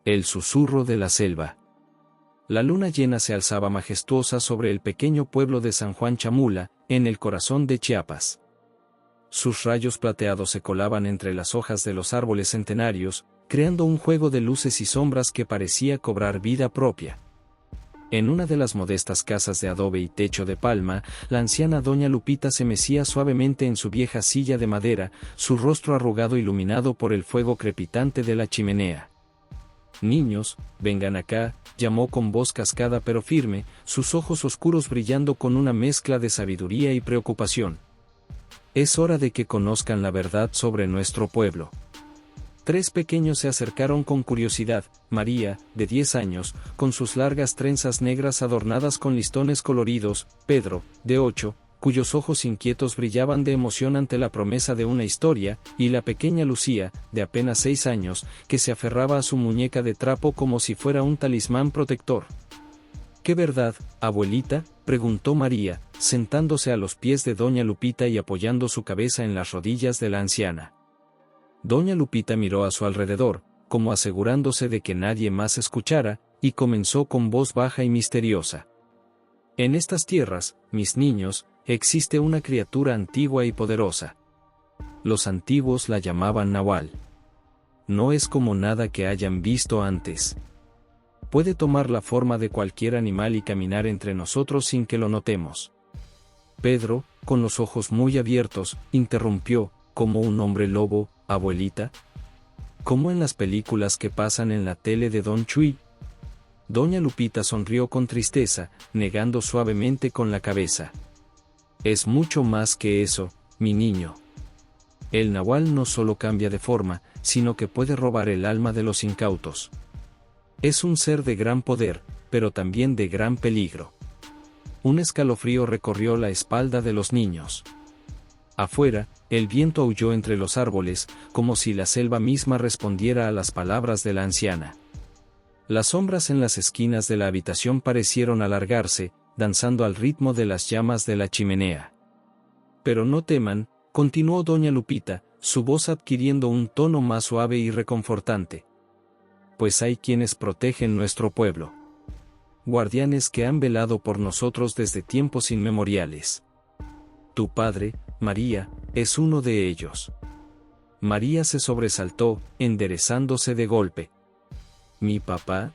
El susurro de la selva. La luna llena se alzaba majestuosa sobre el pequeño pueblo de San Juan Chamula, en el corazón de Chiapas. Sus rayos plateados se colaban entre las hojas de los árboles centenarios, creando un juego de luces y sombras que parecía cobrar vida propia. En una de las modestas casas de adobe y techo de palma, la anciana doña Lupita se mecía suavemente en su vieja silla de madera, su rostro arrugado iluminado por el fuego crepitante de la chimenea. «Niños, vengan acá», llamó con voz cascada pero firme, sus ojos oscuros brillando con una mezcla de sabiduría y preocupación. «Es hora de que conozcan la verdad sobre nuestro pueblo». 3 pequeños se acercaron con curiosidad. María, de 10 años, con sus largas trenzas negras adornadas con listones coloridos; Pedro, de 8, cuyos ojos inquietos brillaban de emoción ante la promesa de una historia; y la pequeña Lucía, de apenas 6 años, que se aferraba a su muñeca de trapo como si fuera un talismán protector. «¿Qué verdad, abuelita?», preguntó María, sentándose a los pies de doña Lupita y apoyando su cabeza en las rodillas de la anciana. Doña Lupita miró a su alrededor, como asegurándose de que nadie más escuchara, y comenzó con voz baja y misteriosa. «En estas tierras, mis niños, existe una criatura antigua y poderosa. Los antiguos la llamaban Nahual. No es como nada que hayan visto antes. Puede tomar la forma de cualquier animal y caminar entre nosotros sin que lo notemos». Pedro, con los ojos muy abiertos, interrumpió: «¿Como un hombre lobo, abuelita? ¿Como en las películas que pasan en la tele de Don Chuy?». Doña Lupita sonrió con tristeza, negando suavemente con la cabeza. «Es mucho más que eso, mi niño. El Nahual no solo cambia de forma, sino que puede robar el alma de los incautos. Es un ser de gran poder, pero también de gran peligro». Un escalofrío recorrió la espalda de los niños. Afuera, el viento aulló entre los árboles, como si la selva misma respondiera a las palabras de la anciana. Las sombras en las esquinas de la habitación parecieron alargarse, danzando al ritmo de las llamas de la chimenea. «Pero no teman», continuó doña Lupita, su voz adquiriendo un tono más suave y reconfortante. «Pues hay quienes protegen nuestro pueblo. Guardianes que han velado por nosotros desde tiempos inmemoriales. Tu padre, María, es uno de ellos». María se sobresaltó, enderezándose de golpe. «¿Mi papá?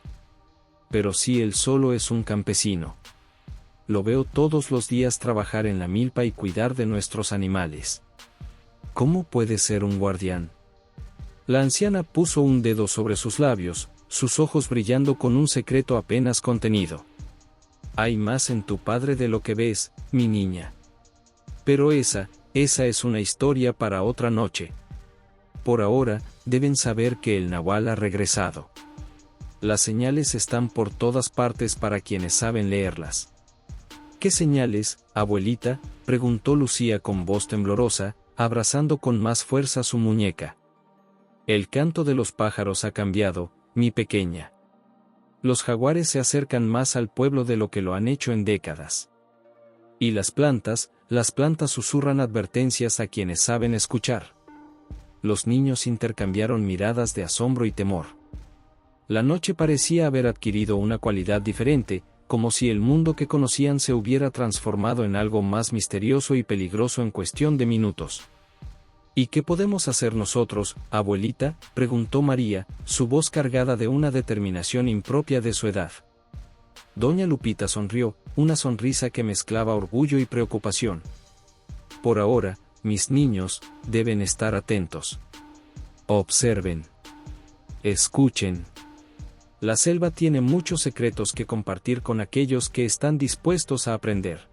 Pero si él solo es un campesino. Lo veo todos los días trabajar en la milpa y cuidar de nuestros animales. ¿Cómo puede ser un guardián?». La anciana puso un dedo sobre sus labios, sus ojos brillando con un secreto apenas contenido. «Hay más en tu padre de lo que ves, mi niña. Pero esa es una historia para otra noche. Por ahora, deben saber que el Nahual ha regresado. Las señales están por todas partes para quienes saben leerlas». «¿Qué señales, abuelita?», preguntó Lucía con voz temblorosa, abrazando con más fuerza su muñeca. «El canto de los pájaros ha cambiado, mi pequeña. Los jaguares se acercan más al pueblo de lo que lo han hecho en décadas. Y las plantas susurran advertencias a quienes saben escuchar». Los niños intercambiaron miradas de asombro y temor. La noche parecía haber adquirido una cualidad diferente, como si el mundo que conocían se hubiera transformado en algo más misterioso y peligroso en cuestión de minutos. «¿Y qué podemos hacer nosotros, abuelita?», preguntó María, su voz cargada de una determinación impropia de su edad. Doña Lupita sonrió, una sonrisa que mezclaba orgullo y preocupación. «Por ahora, mis niños, deben estar atentos. Observen. Escuchen. La selva tiene muchos secretos que compartir con aquellos que están dispuestos a aprender.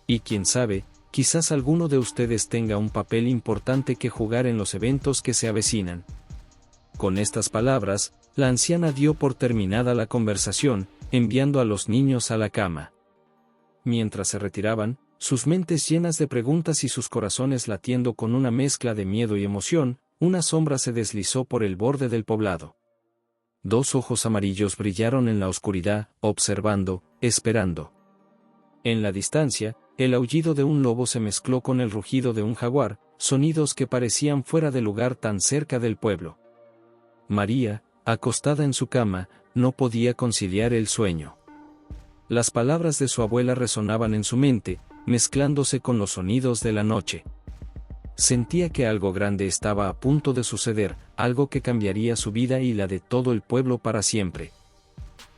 Y quién sabe, quizás alguno de ustedes tenga un papel importante que jugar en los eventos que se avecinan». Con estas palabras, la anciana dio por terminada la conversación, enviando a los niños a la cama. Mientras se retiraban, sus mentes llenas de preguntas y sus corazones latiendo con una mezcla de miedo y emoción, una sombra se deslizó por el borde del poblado. 2 ojos amarillos brillaron en la oscuridad, observando, esperando. En la distancia, el aullido de un lobo se mezcló con el rugido de un jaguar, sonidos que parecían fuera de lugar tan cerca del pueblo. María, Acostada en su cama, no podía conciliar el sueño. Las palabras de su abuela resonaban en su mente, mezclándose con los sonidos de la noche. Sentía que algo grande estaba a punto de suceder, algo que cambiaría su vida y la de todo el pueblo para siempre.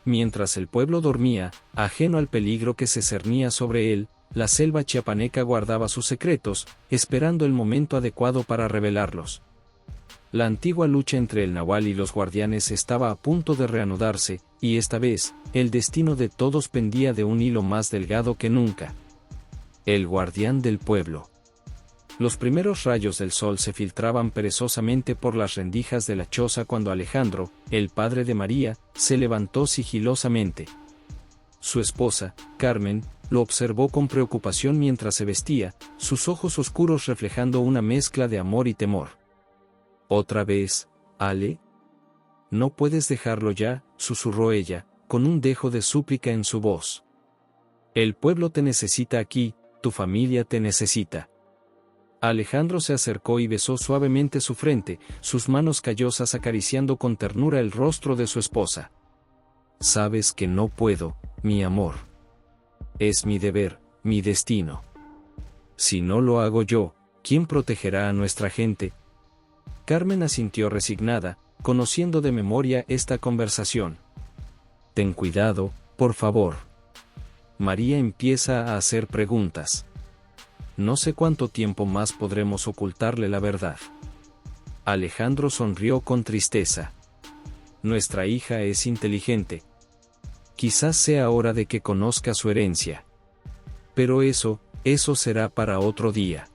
Mientras el pueblo dormía, ajeno al peligro que se cernía sobre él, la selva chiapaneca guardaba sus secretos, esperando el momento adecuado para revelarlos. La antigua lucha entre el nahual y los guardianes estaba a punto de reanudarse, y esta vez, el destino de todos pendía de un hilo más delgado que nunca. El guardián del pueblo. Los primeros rayos del sol se filtraban perezosamente por las rendijas de la choza cuando Alejandro, el padre de María, se levantó sigilosamente. Su esposa, Carmen, lo observó con preocupación mientras se vestía, sus ojos oscuros reflejando una mezcla de amor y temor. ¿Otra vez, Ale? No puedes dejarlo ya, susurró ella, con un dejo de súplica en su voz. El pueblo te necesita aquí, tu familia te necesita. Alejandro se acercó y besó suavemente su frente, sus manos callosas acariciando con ternura el rostro de su esposa. Sabes que no puedo, mi amor. Es mi deber, mi destino. Si no lo hago yo, ¿quién protegerá a nuestra gente? Carmen asintió resignada, conociendo de memoria esta conversación. Ten cuidado, por favor. María empieza a hacer preguntas. No sé cuánto tiempo más podremos ocultarle la verdad. Alejandro sonrió con tristeza. Nuestra hija es inteligente. Quizás sea hora de que conozca su herencia. Pero eso será para otro día.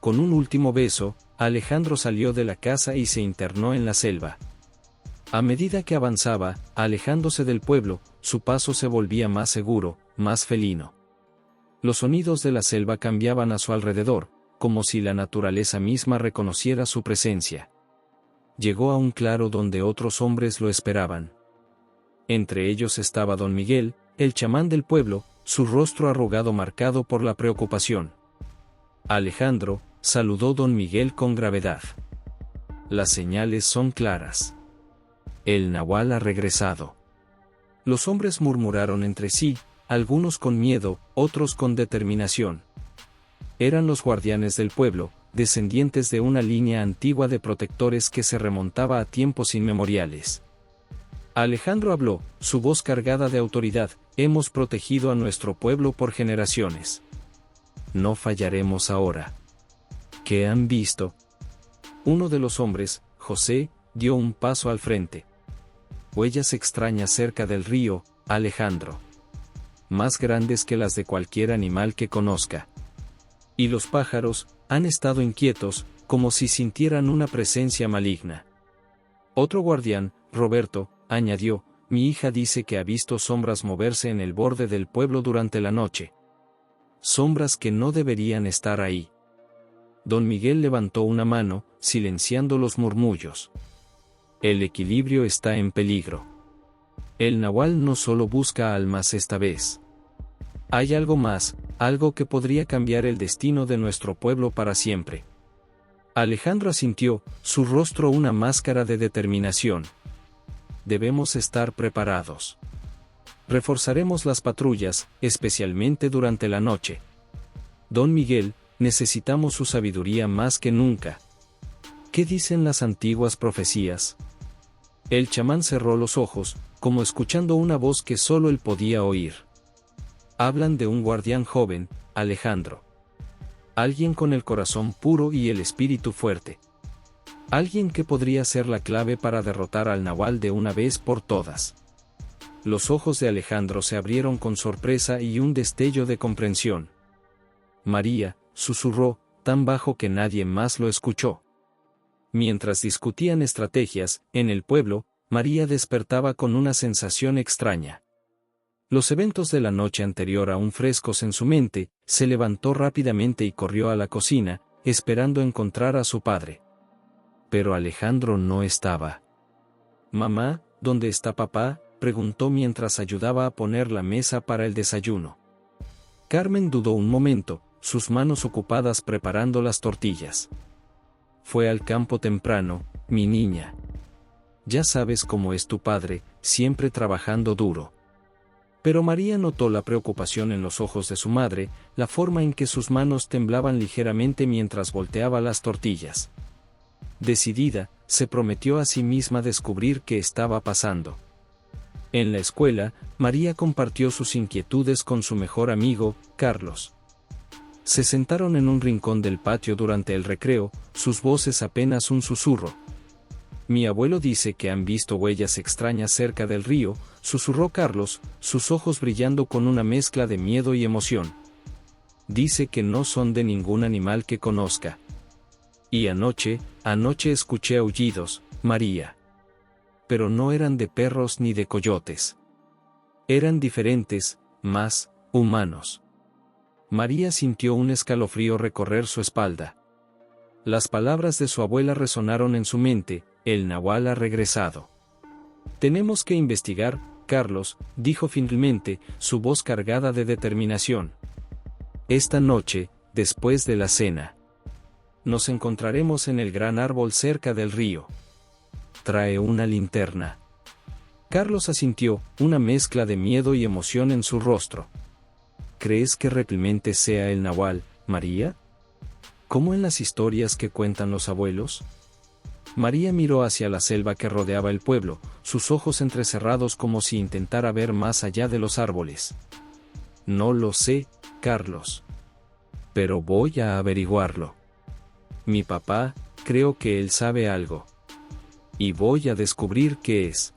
Con un último beso, Alejandro salió de la casa y se internó en la selva. A medida que avanzaba, alejándose del pueblo, su paso se volvía más seguro, más felino. Los sonidos de la selva cambiaban a su alrededor, como si la naturaleza misma reconociera su presencia. Llegó a un claro donde otros hombres lo esperaban. Entre ellos estaba don Miguel, el chamán del pueblo, su rostro arrugado marcado por la preocupación. Alejandro, saludó don Miguel con gravedad. Las señales son claras. El nahual ha regresado. Los hombres murmuraron entre sí, algunos con miedo, otros con determinación. Eran los guardianes del pueblo, descendientes de una línea antigua de protectores que se remontaba a tiempos inmemoriales. Alejandro habló, su voz cargada de autoridad: hemos protegido a nuestro pueblo por generaciones. No fallaremos ahora. ¿Qué han visto? Uno de los hombres, José, dio un paso al frente. Huellas extrañas cerca del río, Alejandro. Más grandes que las de cualquier animal que conozca. Y los pájaros han estado inquietos, como si sintieran una presencia maligna. Otro guardián, Roberto, añadió: mi hija dice que ha visto sombras moverse en el borde del pueblo durante la noche. Sombras que no deberían estar ahí. Don Miguel levantó una mano, silenciando los murmullos. El equilibrio está en peligro. El nahual no solo busca almas esta vez. Hay algo más, algo que podría cambiar el destino de nuestro pueblo para siempre. Alejandro asintió, su rostro una máscara de determinación. Debemos estar preparados. Reforzaremos las patrullas, especialmente durante la noche. Don Miguel, necesitamos su sabiduría más que nunca. ¿Qué dicen las antiguas profecías? El chamán cerró los ojos, como escuchando una voz que solo él podía oír. Hablan de un guardián joven, Alejandro. Alguien con el corazón puro y el espíritu fuerte. Alguien que podría ser la clave para derrotar al nahual de una vez por todas. Los ojos de Alejandro se abrieron con sorpresa y un destello de comprensión. María, susurró, tan bajo que nadie más lo escuchó. Mientras discutían estrategias, en el pueblo, María despertaba con una sensación extraña. Los eventos de la noche anterior aún frescos en su mente, se levantó rápidamente y corrió a la cocina, esperando encontrar a su padre. Pero Alejandro no estaba. «Mamá, ¿dónde está papá?», preguntó mientras ayudaba a poner la mesa para el desayuno. Carmen dudó un momento, sus manos ocupadas preparando las tortillas. «Fue al campo temprano, mi niña», Ya sabes cómo es tu padre, siempre trabajando duro. Pero María notó la preocupación en los ojos de su madre, la forma en que sus manos temblaban ligeramente mientras volteaba las tortillas. Decidida, se prometió a sí misma descubrir qué estaba pasando. En la escuela, María compartió sus inquietudes con su mejor amigo, Carlos. Se sentaron en un rincón del patio durante el recreo, sus voces apenas un susurro. Mi abuelo dice que han visto huellas extrañas cerca del río, susurró Carlos, sus ojos brillando con una mezcla de miedo y emoción. Dice que no son de ningún animal que conozca. Y anoche escuché aullidos, María. Pero no eran de perros ni de coyotes. Eran diferentes, más humanos. María sintió un escalofrío recorrer su espalda. Las palabras de su abuela resonaron en su mente: el nahual ha regresado. Tenemos que investigar, Carlos, dijo finalmente, su voz cargada de determinación. Esta noche, después de la cena, nos encontraremos en el gran árbol cerca del río. Trae una linterna. Carlos asintió, una mezcla de miedo y emoción en su rostro. ¿Crees que realmente sea el nahual, María? ¿Como en las historias que cuentan los abuelos? María miró hacia la selva que rodeaba el pueblo, sus ojos entrecerrados como si intentara ver más allá de los árboles. No lo sé, Carlos. Pero voy a averiguarlo. Mi papá, creo que él sabe algo. Y voy a descubrir qué es.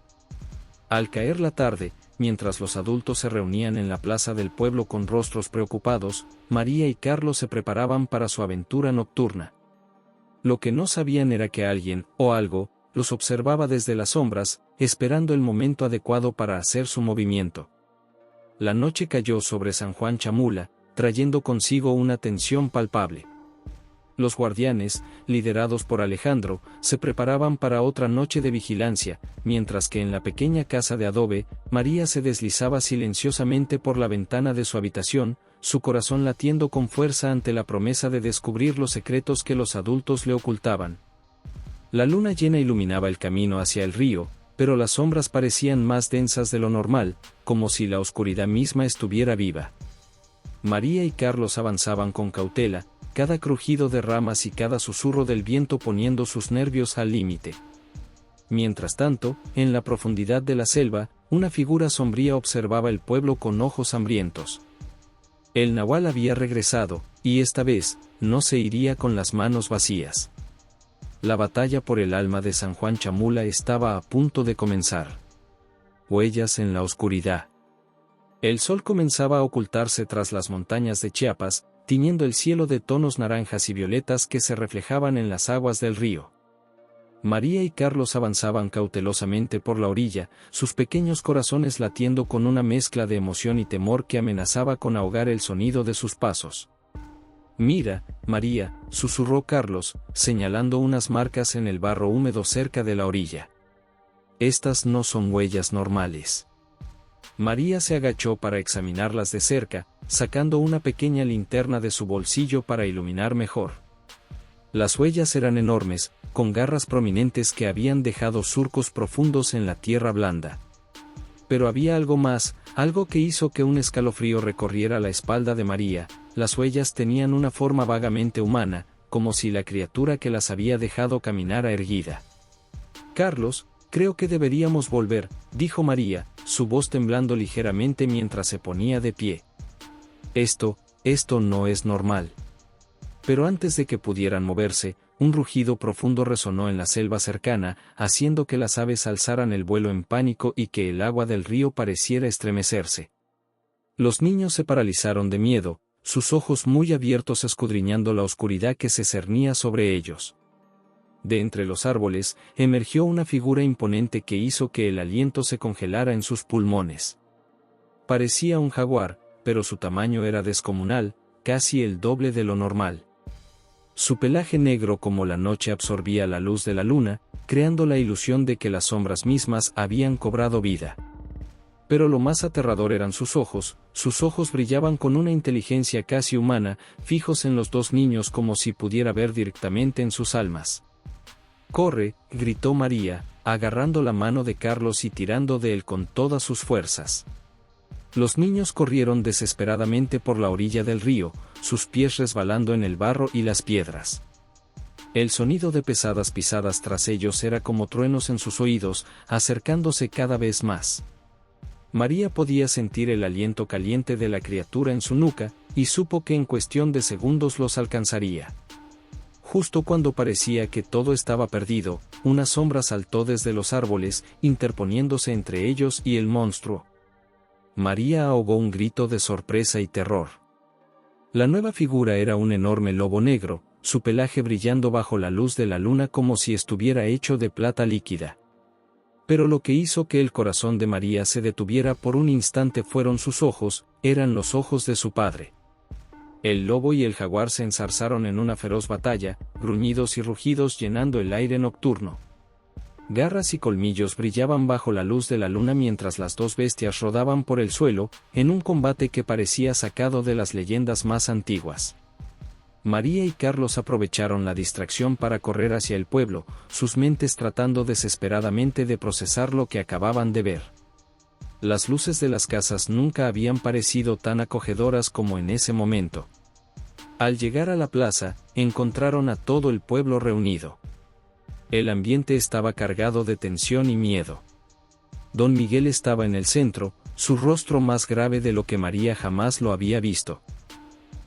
Al caer la tarde, mientras los adultos se reunían en la plaza del pueblo con rostros preocupados, María y Carlos se preparaban para su aventura nocturna. Lo que no sabían era que alguien, o algo, los observaba desde las sombras, esperando el momento adecuado para hacer su movimiento. La noche cayó sobre San Juan Chamula, trayendo consigo una tensión palpable. Los guardianes, liderados por Alejandro, se preparaban para otra noche de vigilancia, mientras que en la pequeña casa de adobe, María se deslizaba silenciosamente por la ventana de su habitación, su corazón latiendo con fuerza ante la promesa de descubrir los secretos que los adultos le ocultaban. La luna llena iluminaba el camino hacia el río, pero las sombras parecían más densas de lo normal, como si la oscuridad misma estuviera viva. María y Carlos avanzaban con cautela, cada crujido de ramas y cada susurro del viento poniendo sus nervios al límite. Mientras tanto, en la profundidad de la selva, una figura sombría observaba el pueblo con ojos hambrientos. El nahual había regresado, y esta vez, no se iría con las manos vacías. La batalla por el alma de San Juan Chamula estaba a punto de comenzar. Huellas en la oscuridad. El sol comenzaba a ocultarse tras las montañas de Chiapas, tiñendo el cielo de tonos naranjas y violetas que se reflejaban en las aguas del río. María y Carlos avanzaban cautelosamente por la orilla, sus pequeños corazones latiendo con una mezcla de emoción y temor que amenazaba con ahogar el sonido de sus pasos. Mira, María, susurró Carlos, señalando unas marcas en el barro húmedo cerca de la orilla. Estas no son huellas normales. María se agachó para examinarlas de cerca, sacando una pequeña linterna de su bolsillo para iluminar mejor. Las huellas eran enormes, con garras prominentes que habían dejado surcos profundos en la tierra blanda. Pero había algo más, algo que hizo que un escalofrío recorriera la espalda de María. Las huellas tenían una forma vagamente humana, como si la criatura que las había dejado caminara erguida. Carlos, creo que deberíamos volver, dijo María, su voz temblando ligeramente mientras se ponía de pie. Esto no es normal. Pero antes de que pudieran moverse, un rugido profundo resonó en la selva cercana, haciendo que las aves alzaran el vuelo en pánico y que el agua del río pareciera estremecerse. Los niños se paralizaron de miedo, sus ojos muy abiertos escudriñando la oscuridad que se cernía sobre ellos. De entre los árboles, emergió una figura imponente que hizo que el aliento se congelara en sus pulmones. Parecía un jaguar, pero su tamaño era descomunal, casi el doble de lo normal. Su pelaje negro como la noche absorbía la luz de la luna, creando la ilusión de que las sombras mismas habían cobrado vida. Pero lo más aterrador eran sus ojos brillaban con una inteligencia casi humana, fijos en los dos niños como si pudiera ver directamente en sus almas. «¡Corre!», gritó María, agarrando la mano de Carlos y tirando de él con todas sus fuerzas. Los niños corrieron desesperadamente por la orilla del río, sus pies resbalando en el barro y las piedras. El sonido de pesadas pisadas tras ellos era como truenos en sus oídos, acercándose cada vez más. María podía sentir el aliento caliente de la criatura en su nuca, y supo que en cuestión de segundos los alcanzaría. Justo cuando parecía que todo estaba perdido, una sombra saltó desde los árboles, interponiéndose entre ellos y el monstruo. María ahogó un grito de sorpresa y terror. La nueva figura era un enorme lobo negro, su pelaje brillando bajo la luz de la luna como si estuviera hecho de plata líquida. Pero lo que hizo que el corazón de María se detuviera por un instante fueron sus ojos, eran los ojos de su padre. El lobo y el jaguar se enzarzaron en una feroz batalla, gruñidos y rugidos llenando el aire nocturno. Garras y colmillos brillaban bajo la luz de la luna mientras las dos bestias rodaban por el suelo, en un combate que parecía sacado de las leyendas más antiguas. María y Carlos aprovecharon la distracción para correr hacia el pueblo, sus mentes tratando desesperadamente de procesar lo que acababan de ver. Las luces de las casas nunca habían parecido tan acogedoras como en ese momento. Al llegar a la plaza, encontraron a todo el pueblo reunido. El ambiente estaba cargado de tensión y miedo. Don Miguel estaba en el centro, su rostro más grave de lo que María jamás lo había visto.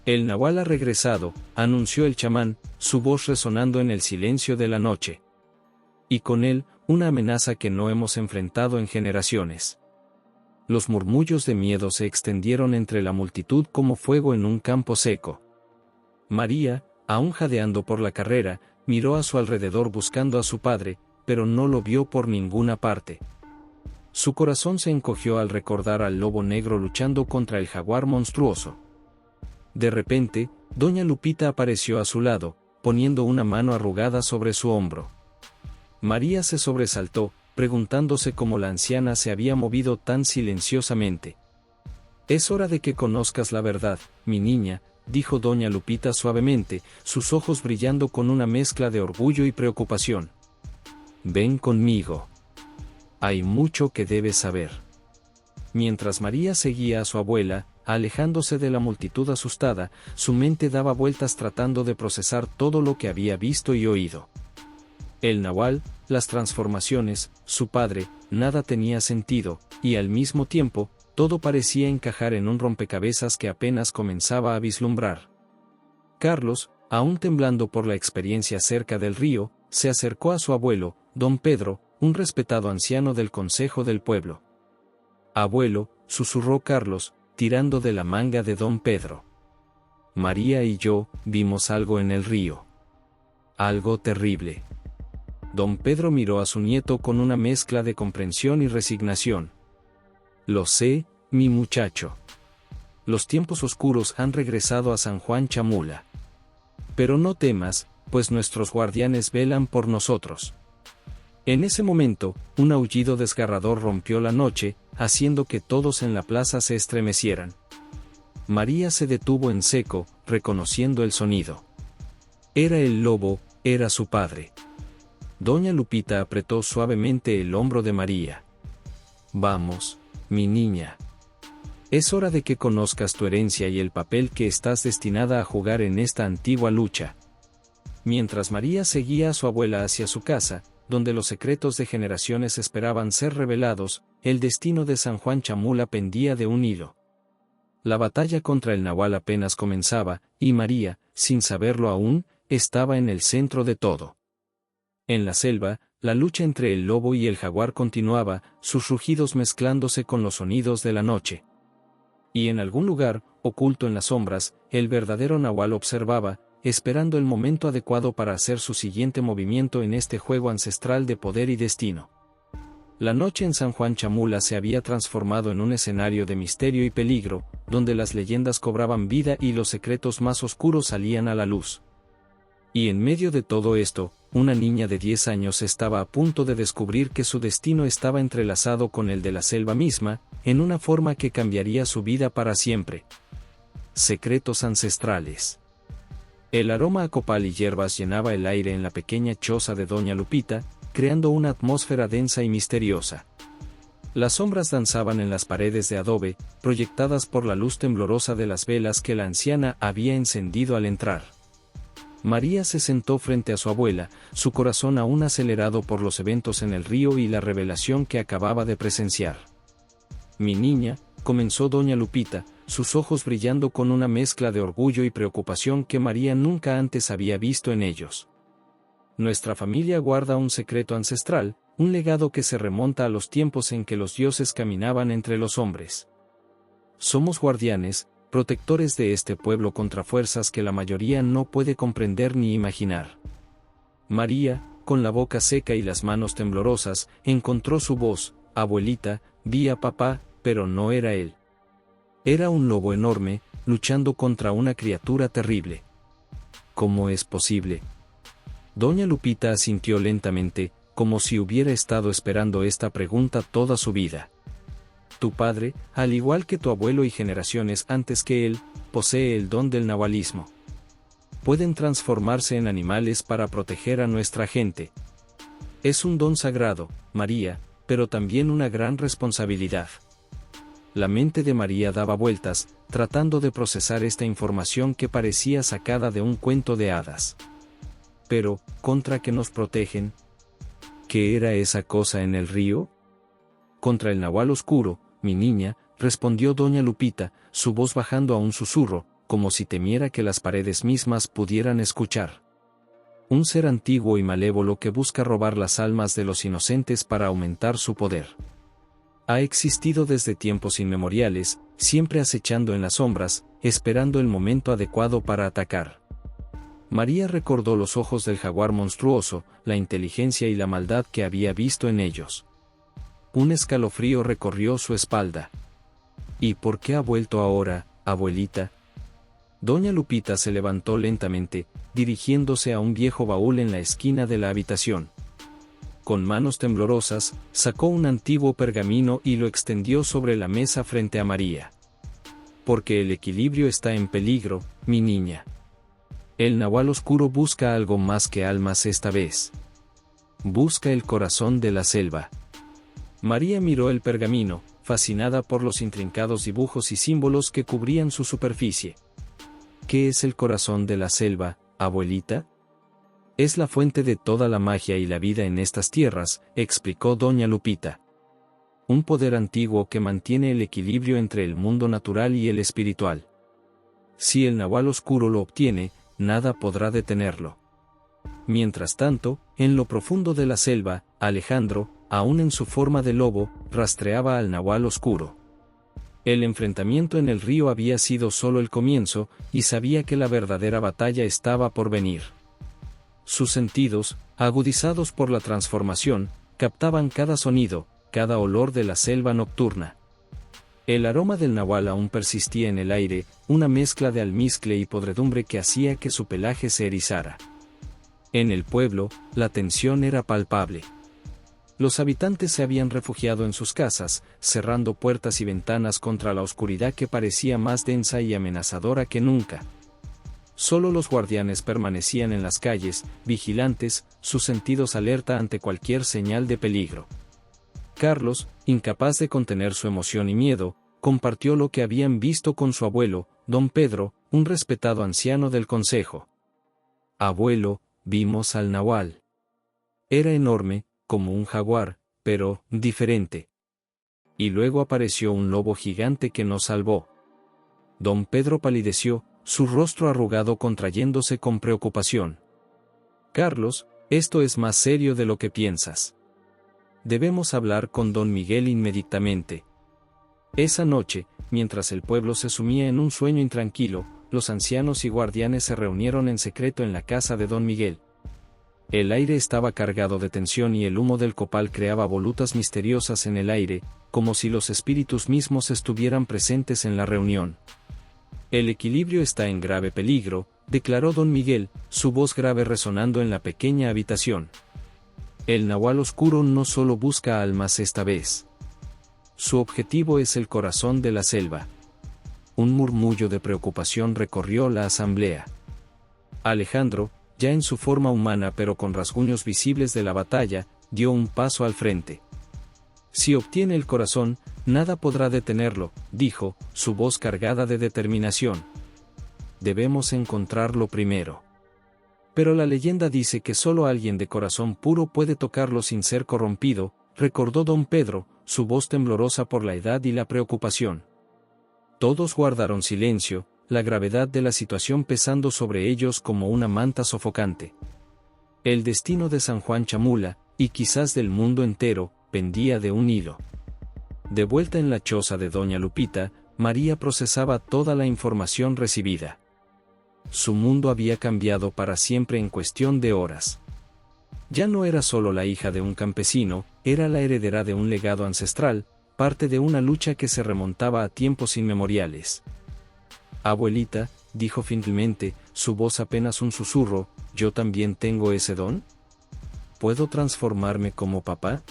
«El nahual ha regresado», anunció el chamán, su voz resonando en el silencio de la noche. «Y con él, una amenaza que no hemos enfrentado en generaciones». Los murmullos de miedo se extendieron entre la multitud como fuego en un campo seco. María, aún jadeando por la carrera, miró a su alrededor buscando a su padre, pero no lo vio por ninguna parte. Su corazón se encogió al recordar al lobo negro luchando contra el jaguar monstruoso. De repente, doña Lupita apareció a su lado, poniendo una mano arrugada sobre su hombro. María se sobresaltó, preguntándose cómo la anciana se había movido tan silenciosamente. «Es hora de que conozcas la verdad, mi niña», dijo doña Lupita suavemente, sus ojos brillando con una mezcla de orgullo y preocupación. «Ven conmigo. Hay mucho que debes saber». Mientras María seguía a su abuela, alejándose de la multitud asustada, su mente daba vueltas tratando de procesar todo lo que había visto y oído. El nahual, las transformaciones, su padre, nada tenía sentido, y al mismo tiempo, todo parecía encajar en un rompecabezas que apenas comenzaba a vislumbrar. Carlos, aún temblando por la experiencia cerca del río, se acercó a su abuelo, don Pedro, un respetado anciano del consejo del pueblo. «Abuelo», susurró Carlos, tirando de la manga de don Pedro. «María y yo vimos algo en el río. Algo terrible». Don Pedro miró a su nieto con una mezcla de comprensión y resignación. «Lo sé, mi muchacho. Los tiempos oscuros han regresado a San Juan Chamula. Pero no temas, pues nuestros guardianes velan por nosotros». En ese momento, un aullido desgarrador rompió la noche, haciendo que todos en la plaza se estremecieran. María se detuvo en seco, reconociendo el sonido. Era el lobo, era su padre. Doña Lupita apretó suavemente el hombro de María. «Vamos, mi niña. Es hora de que conozcas tu herencia y el papel que estás destinada a jugar en esta antigua lucha». Mientras María seguía a su abuela hacia su casa, donde los secretos de generaciones esperaban ser revelados, el destino de San Juan Chamula pendía de un hilo. La batalla contra el nahual apenas comenzaba, y María, sin saberlo aún, estaba en el centro de todo. En la selva, la lucha entre el lobo y el jaguar continuaba, sus rugidos mezclándose con los sonidos de la noche. Y en algún lugar, oculto en las sombras, el verdadero nahual observaba, esperando el momento adecuado para hacer su siguiente movimiento en este juego ancestral de poder y destino. La noche en San Juan Chamula se había transformado en un escenario de misterio y peligro, donde las leyendas cobraban vida y los secretos más oscuros salían a la luz. Y en medio de todo esto, una niña de 10 años estaba a punto de descubrir que su destino estaba entrelazado con el de la selva misma, en una forma que cambiaría su vida para siempre. Secretos ancestrales. El aroma a copal y hierbas llenaba el aire en la pequeña choza de doña Lupita, creando una atmósfera densa y misteriosa. Las sombras danzaban en las paredes de adobe, proyectadas por la luz temblorosa de las velas que la anciana había encendido al entrar. María se sentó frente a su abuela, su corazón aún acelerado por los eventos en el río y la revelación que acababa de presenciar. «Mi niña», comenzó doña Lupita, sus ojos brillando con una mezcla de orgullo y preocupación que María nunca antes había visto en ellos. «Nuestra familia guarda un secreto ancestral, un legado que se remonta a los tiempos en que los dioses caminaban entre los hombres. Somos guardianes, protectores de este pueblo contra fuerzas que la mayoría no puede comprender ni imaginar». María, con la boca seca y las manos temblorosas, encontró su voz. «Abuelita, vi a papá, pero no era él. Era un lobo enorme, luchando contra una criatura terrible». «¿Cómo es posible?». Doña Lupita asintió lentamente, como si hubiera estado esperando esta pregunta toda su vida. «Tu padre, al igual que tu abuelo y generaciones antes que él, posee el don del nahualismo. Pueden transformarse en animales para proteger a nuestra gente. Es un don sagrado, María, pero también una gran responsabilidad». La mente de María daba vueltas, tratando de procesar esta información que parecía sacada de un cuento de hadas. «Pero, ¿contra qué nos protegen? ¿Qué era esa cosa en el río?». «Contra el nahual oscuro, mi niña», respondió doña Lupita, su voz bajando a un susurro, como si temiera que las paredes mismas pudieran escuchar. «Un ser antiguo y malévolo que busca robar las almas de los inocentes para aumentar su poder. Ha existido desde tiempos inmemoriales, siempre acechando en las sombras, esperando el momento adecuado para atacar». María recordó los ojos del jaguar monstruoso, la inteligencia y la maldad que había visto en ellos. Un escalofrío recorrió su espalda. «¿Y por qué ha vuelto ahora, abuelita?». Doña Lupita se levantó lentamente, dirigiéndose a un viejo baúl en la esquina de la habitación. Con manos temblorosas, sacó un antiguo pergamino y lo extendió sobre la mesa frente a María. «Porque el equilibrio está en peligro, mi niña. El nahual oscuro busca algo más que almas esta vez. Busca el corazón de la selva». María miró el pergamino, fascinada por los intrincados dibujos y símbolos que cubrían su superficie. «¿Qué es el corazón de la selva, abuelita?». «Es la fuente de toda la magia y la vida en estas tierras», explicó doña Lupita. «Un poder antiguo que mantiene el equilibrio entre el mundo natural y el espiritual. Si el nahual oscuro lo obtiene, nada podrá detenerlo». Mientras tanto, en lo profundo de la selva, Alejandro, aún en su forma de lobo, rastreaba al nahual oscuro. El enfrentamiento en el río había sido solo el comienzo, y sabía que la verdadera batalla estaba por venir. Sus sentidos, agudizados por la transformación, captaban cada sonido, cada olor de la selva nocturna. El aroma del nahual aún persistía en el aire, una mezcla de almizcle y podredumbre que hacía que su pelaje se erizara. En el pueblo, la tensión era palpable. Los habitantes se habían refugiado en sus casas, cerrando puertas y ventanas contra la oscuridad que parecía más densa y amenazadora que nunca. Solo los guardianes permanecían en las calles, vigilantes, sus sentidos alerta ante cualquier señal de peligro. Carlos, incapaz de contener su emoción y miedo, compartió lo que habían visto con su abuelo, don Pedro, un respetado anciano del consejo. «Abuelo, vimos al nahual. Era enorme, como un jaguar, pero diferente. Y luego apareció un lobo gigante que nos salvó». Don Pedro palideció, su rostro arrugado contrayéndose con preocupación. «Carlos, esto es más serio de lo que piensas. Debemos hablar con don Miguel inmediatamente». Esa noche, mientras el pueblo se sumía en un sueño intranquilo, los ancianos y guardianes se reunieron en secreto en la casa de don Miguel. El aire estaba cargado de tensión y el humo del copal creaba volutas misteriosas en el aire, como si los espíritus mismos estuvieran presentes en la reunión. «El equilibrio está en grave peligro», declaró don Miguel, su voz grave resonando en la pequeña habitación. «El nahual oscuro no solo busca almas esta vez. Su objetivo es el corazón de la selva». Un murmullo de preocupación recorrió la asamblea. Alejandro, ya en su forma humana pero con rasguños visibles de la batalla, dio un paso al frente. Si obtiene el corazón, nada podrá detenerlo, dijo, su voz cargada de determinación. Debemos encontrarlo primero. Pero la leyenda dice que solo alguien de corazón puro puede tocarlo sin ser corrompido, recordó don Pedro, su voz temblorosa por la edad y la preocupación. Todos guardaron silencio, la gravedad de la situación pesando sobre ellos como una manta sofocante. El destino de San Juan Chamula, y quizás del mundo entero, pendía de un hilo. De vuelta en la choza de doña Lupita, María procesaba toda la información recibida. Su mundo había cambiado para siempre en cuestión de horas. Ya no era solo la hija de un campesino, era la heredera de un legado ancestral, parte de una lucha que se remontaba a tiempos inmemoriales. Abuelita, dijo finalmente, su voz apenas un susurro, ¿yo también tengo ese don? ¿Puedo transformarme como papá?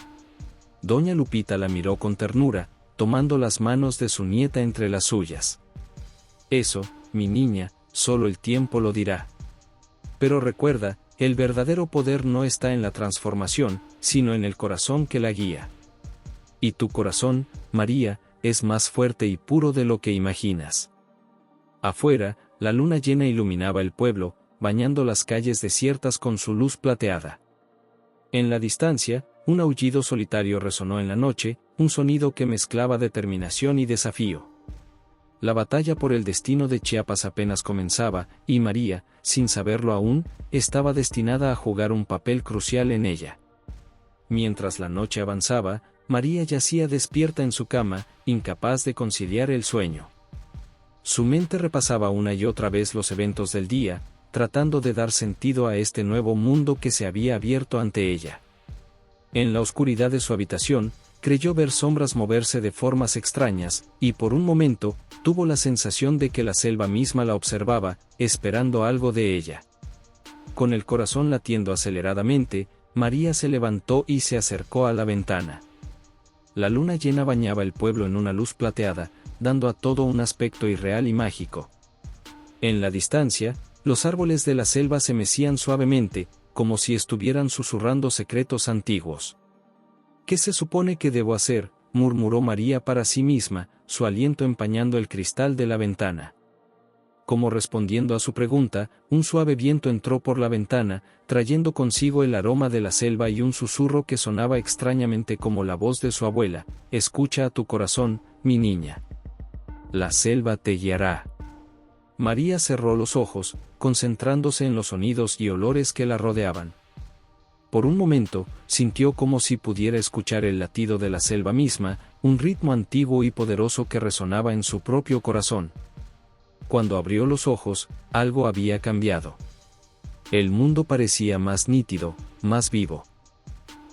Doña Lupita la miró con ternura, tomando las manos de su nieta entre las suyas. Eso, mi niña, solo el tiempo lo dirá. Pero recuerda, el verdadero poder no está en la transformación, sino en el corazón que la guía. Y tu corazón, María, es más fuerte y puro de lo que imaginas. Afuera, la luna llena iluminaba el pueblo, bañando las calles desiertas con su luz plateada. En la distancia, un aullido solitario resonó en la noche, un sonido que mezclaba determinación y desafío. La batalla por el destino de Chiapas apenas comenzaba, y María, sin saberlo aún, estaba destinada a jugar un papel crucial en ella. Mientras la noche avanzaba, María yacía despierta en su cama, incapaz de conciliar el sueño. Su mente repasaba una y otra vez los eventos del día, tratando de dar sentido a este nuevo mundo que se había abierto ante ella. En la oscuridad de su habitación, creyó ver sombras moverse de formas extrañas, y por un momento, tuvo la sensación de que la selva misma la observaba, esperando algo de ella. Con el corazón latiendo aceleradamente, María se levantó y se acercó a la ventana. La luna llena bañaba el pueblo en una luz plateada, dando a todo un aspecto irreal y mágico. En la distancia, los árboles de la selva se mecían suavemente, como si estuvieran susurrando secretos antiguos. ¿Qué se supone que debo hacer?, murmuró María para sí misma, su aliento empañando el cristal de la ventana. Como respondiendo a su pregunta, un suave viento entró por la ventana, trayendo consigo el aroma de la selva y un susurro que sonaba extrañamente como la voz de su abuela: escucha a tu corazón, mi niña. La selva te guiará. María cerró los ojos, concentrándose en los sonidos y olores que la rodeaban. Por un momento, sintió como si pudiera escuchar el latido de la selva misma, un ritmo antiguo y poderoso que resonaba en su propio corazón. Cuando abrió los ojos, algo había cambiado. El mundo parecía más nítido, más vivo.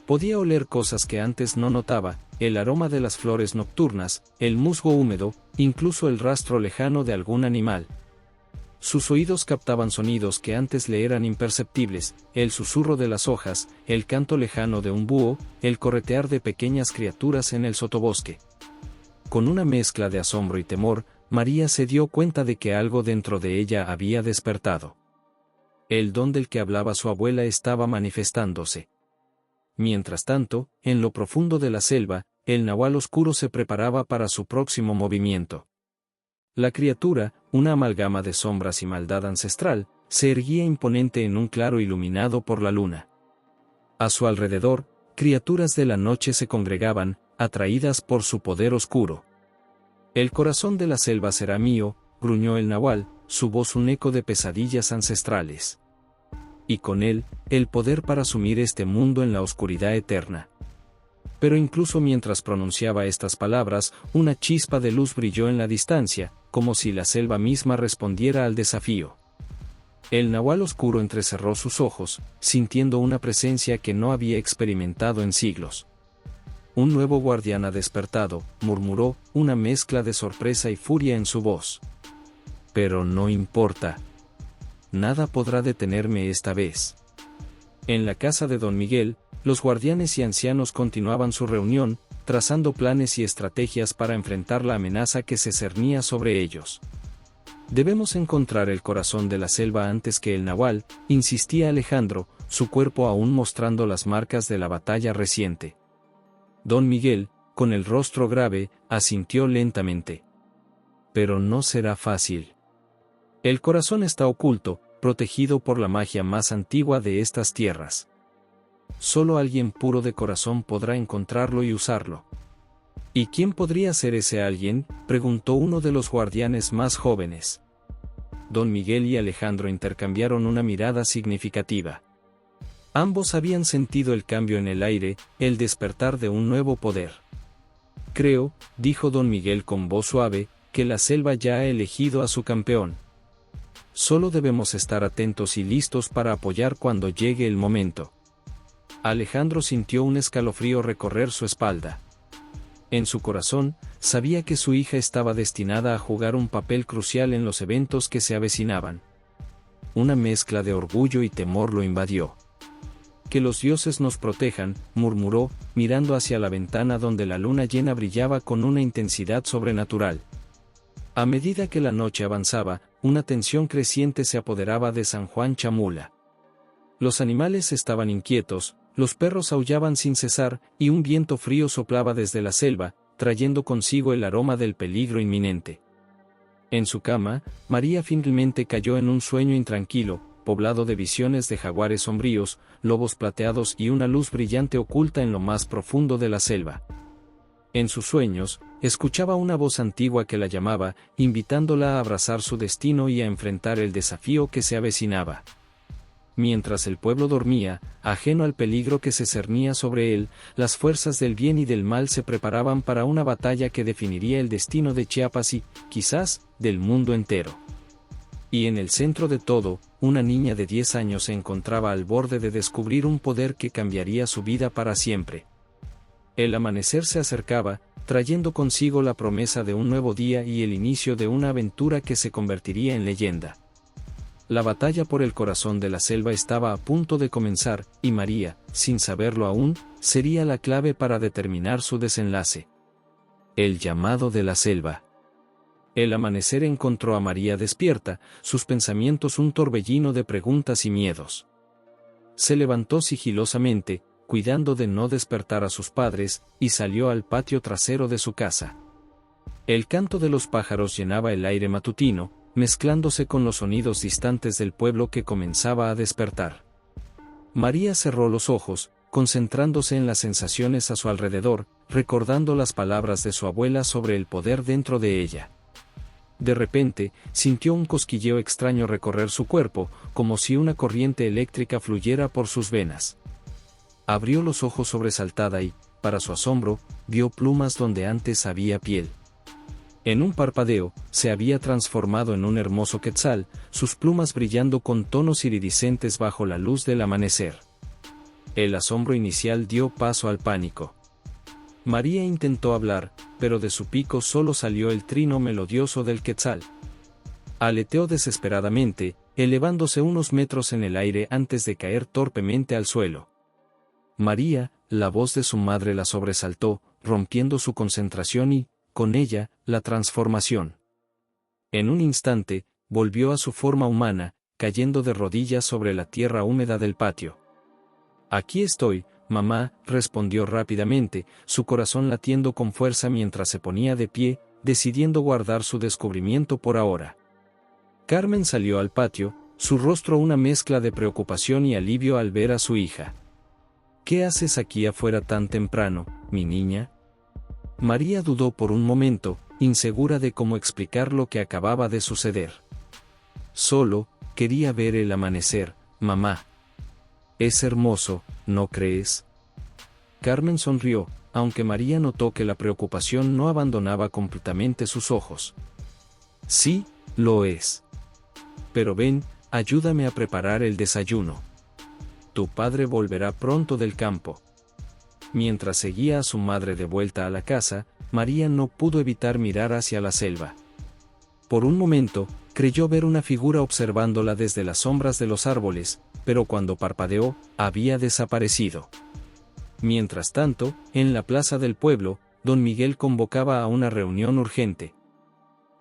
Podía oler cosas que antes no notaba, el aroma de las flores nocturnas, el musgo húmedo, incluso el rastro lejano de algún animal. Sus oídos captaban sonidos que antes le eran imperceptibles, el susurro de las hojas, el canto lejano de un búho, el corretear de pequeñas criaturas en el sotobosque. Con una mezcla de asombro y temor, María se dio cuenta de que algo dentro de ella había despertado. El don del que hablaba su abuela estaba manifestándose. Mientras tanto, en lo profundo de la selva, el nahual oscuro se preparaba para su próximo movimiento. La criatura, una amalgama de sombras y maldad ancestral, se erguía imponente en un claro iluminado por la luna. A su alrededor, criaturas de la noche se congregaban, atraídas por su poder oscuro. El corazón de la selva será mío, gruñó el nahual, su voz un eco de pesadillas ancestrales. Y con él, el poder para sumir este mundo en la oscuridad eterna. Pero incluso mientras pronunciaba estas palabras, una chispa de luz brilló en la distancia, como si la selva misma respondiera al desafío. El nahual oscuro entrecerró sus ojos, sintiendo una presencia que no había experimentado en siglos. Un nuevo guardián ha despertado, murmuró, una mezcla de sorpresa y furia en su voz. Pero no importa. Nada podrá detenerme esta vez. En la casa de don Miguel, los guardianes y ancianos continuaban su reunión, trazando planes y estrategias para enfrentar la amenaza que se cernía sobre ellos. Debemos encontrar el corazón de la selva antes que el nahual, insistía Alejandro, su cuerpo aún mostrando las marcas de la batalla reciente. Don Miguel, con el rostro grave, asintió lentamente. Pero no será fácil. El corazón está oculto, protegido por la magia más antigua de estas tierras. Solo alguien puro de corazón podrá encontrarlo y usarlo. ¿Y quién podría ser ese alguien?, preguntó uno de los guardianes más jóvenes. Don Miguel y Alejandro intercambiaron una mirada significativa. Ambos habían sentido el cambio en el aire, el despertar de un nuevo poder. Creo, dijo don Miguel con voz suave, que la selva ya ha elegido a su campeón. Solo debemos estar atentos y listos para apoyar cuando llegue el momento. Alejandro sintió un escalofrío recorrer su espalda. En su corazón, sabía que su hija estaba destinada a jugar un papel crucial en los eventos que se avecinaban. Una mezcla de orgullo y temor lo invadió. Que los dioses nos protejan, murmuró, mirando hacia la ventana donde la luna llena brillaba con una intensidad sobrenatural. A medida que la noche avanzaba, una tensión creciente se apoderaba de San Juan Chamula. Los animales estaban inquietos, los perros aullaban sin cesar, y un viento frío soplaba desde la selva, trayendo consigo el aroma del peligro inminente. En su cama, María finalmente cayó en un sueño intranquilo, poblado de visiones de jaguares sombríos, lobos plateados y una luz brillante oculta en lo más profundo de la selva. En sus sueños, escuchaba una voz antigua que la llamaba, invitándola a abrazar su destino y a enfrentar el desafío que se avecinaba. Mientras el pueblo dormía, ajeno al peligro que se cernía sobre él, las fuerzas del bien y del mal se preparaban para una batalla que definiría el destino de Chiapas y, quizás, del mundo entero. Y en el centro de todo, una niña de 10 años se encontraba al borde de descubrir un poder que cambiaría su vida para siempre. El amanecer se acercaba, trayendo consigo la promesa de un nuevo día y el inicio de una aventura que se convertiría en leyenda. La batalla por el corazón de la selva estaba a punto de comenzar, y María, sin saberlo aún, sería la clave para determinar su desenlace. El llamado de la selva. El amanecer encontró a María despierta, sus pensamientos un torbellino de preguntas y miedos. Se levantó sigilosamente, cuidando de no despertar a sus padres, y salió al patio trasero de su casa. El canto de los pájaros llenaba el aire matutino, mezclándose con los sonidos distantes del pueblo que comenzaba a despertar. María cerró los ojos, concentrándose en las sensaciones a su alrededor, recordando las palabras de su abuela sobre el poder dentro de ella. De repente, sintió un cosquilleo extraño recorrer su cuerpo, como si una corriente eléctrica fluyera por sus venas. Abrió los ojos sobresaltada y, para su asombro, vio plumas donde antes había piel. En un parpadeo, se había transformado en un hermoso quetzal, sus plumas brillando con tonos iridiscentes bajo la luz del amanecer. El asombro inicial dio paso al pánico. María intentó hablar, pero de su pico solo salió el trino melodioso del quetzal. Aleteó desesperadamente, elevándose unos metros en el aire antes de caer torpemente al suelo. María, la voz de su madre la sobresaltó, rompiendo su concentración y, con ella, la transformación. En un instante, volvió a su forma humana, cayendo de rodillas sobre la tierra húmeda del patio. «Aquí estoy, mamá», respondió rápidamente, su corazón latiendo con fuerza mientras se ponía de pie, decidiendo guardar su descubrimiento por ahora. Carmen salió al patio, su rostro una mezcla de preocupación y alivio al ver a su hija. «¿Qué haces aquí afuera tan temprano, mi niña?». María dudó por un momento, insegura de cómo explicar lo que acababa de suceder. «Solo, quería ver el amanecer, mamá». «Es hermoso, ¿no crees?». Carmen sonrió, aunque María notó que la preocupación no abandonaba completamente sus ojos. «Sí, lo es. Pero ven, ayúdame a preparar el desayuno. Tu padre volverá pronto del campo». Mientras seguía a su madre de vuelta a la casa, María no pudo evitar mirar hacia la selva. Por un momento, creyó ver una figura observándola desde las sombras de los árboles, pero cuando parpadeó, había desaparecido. Mientras tanto, en la plaza del pueblo, don Miguel convocaba a una reunión urgente.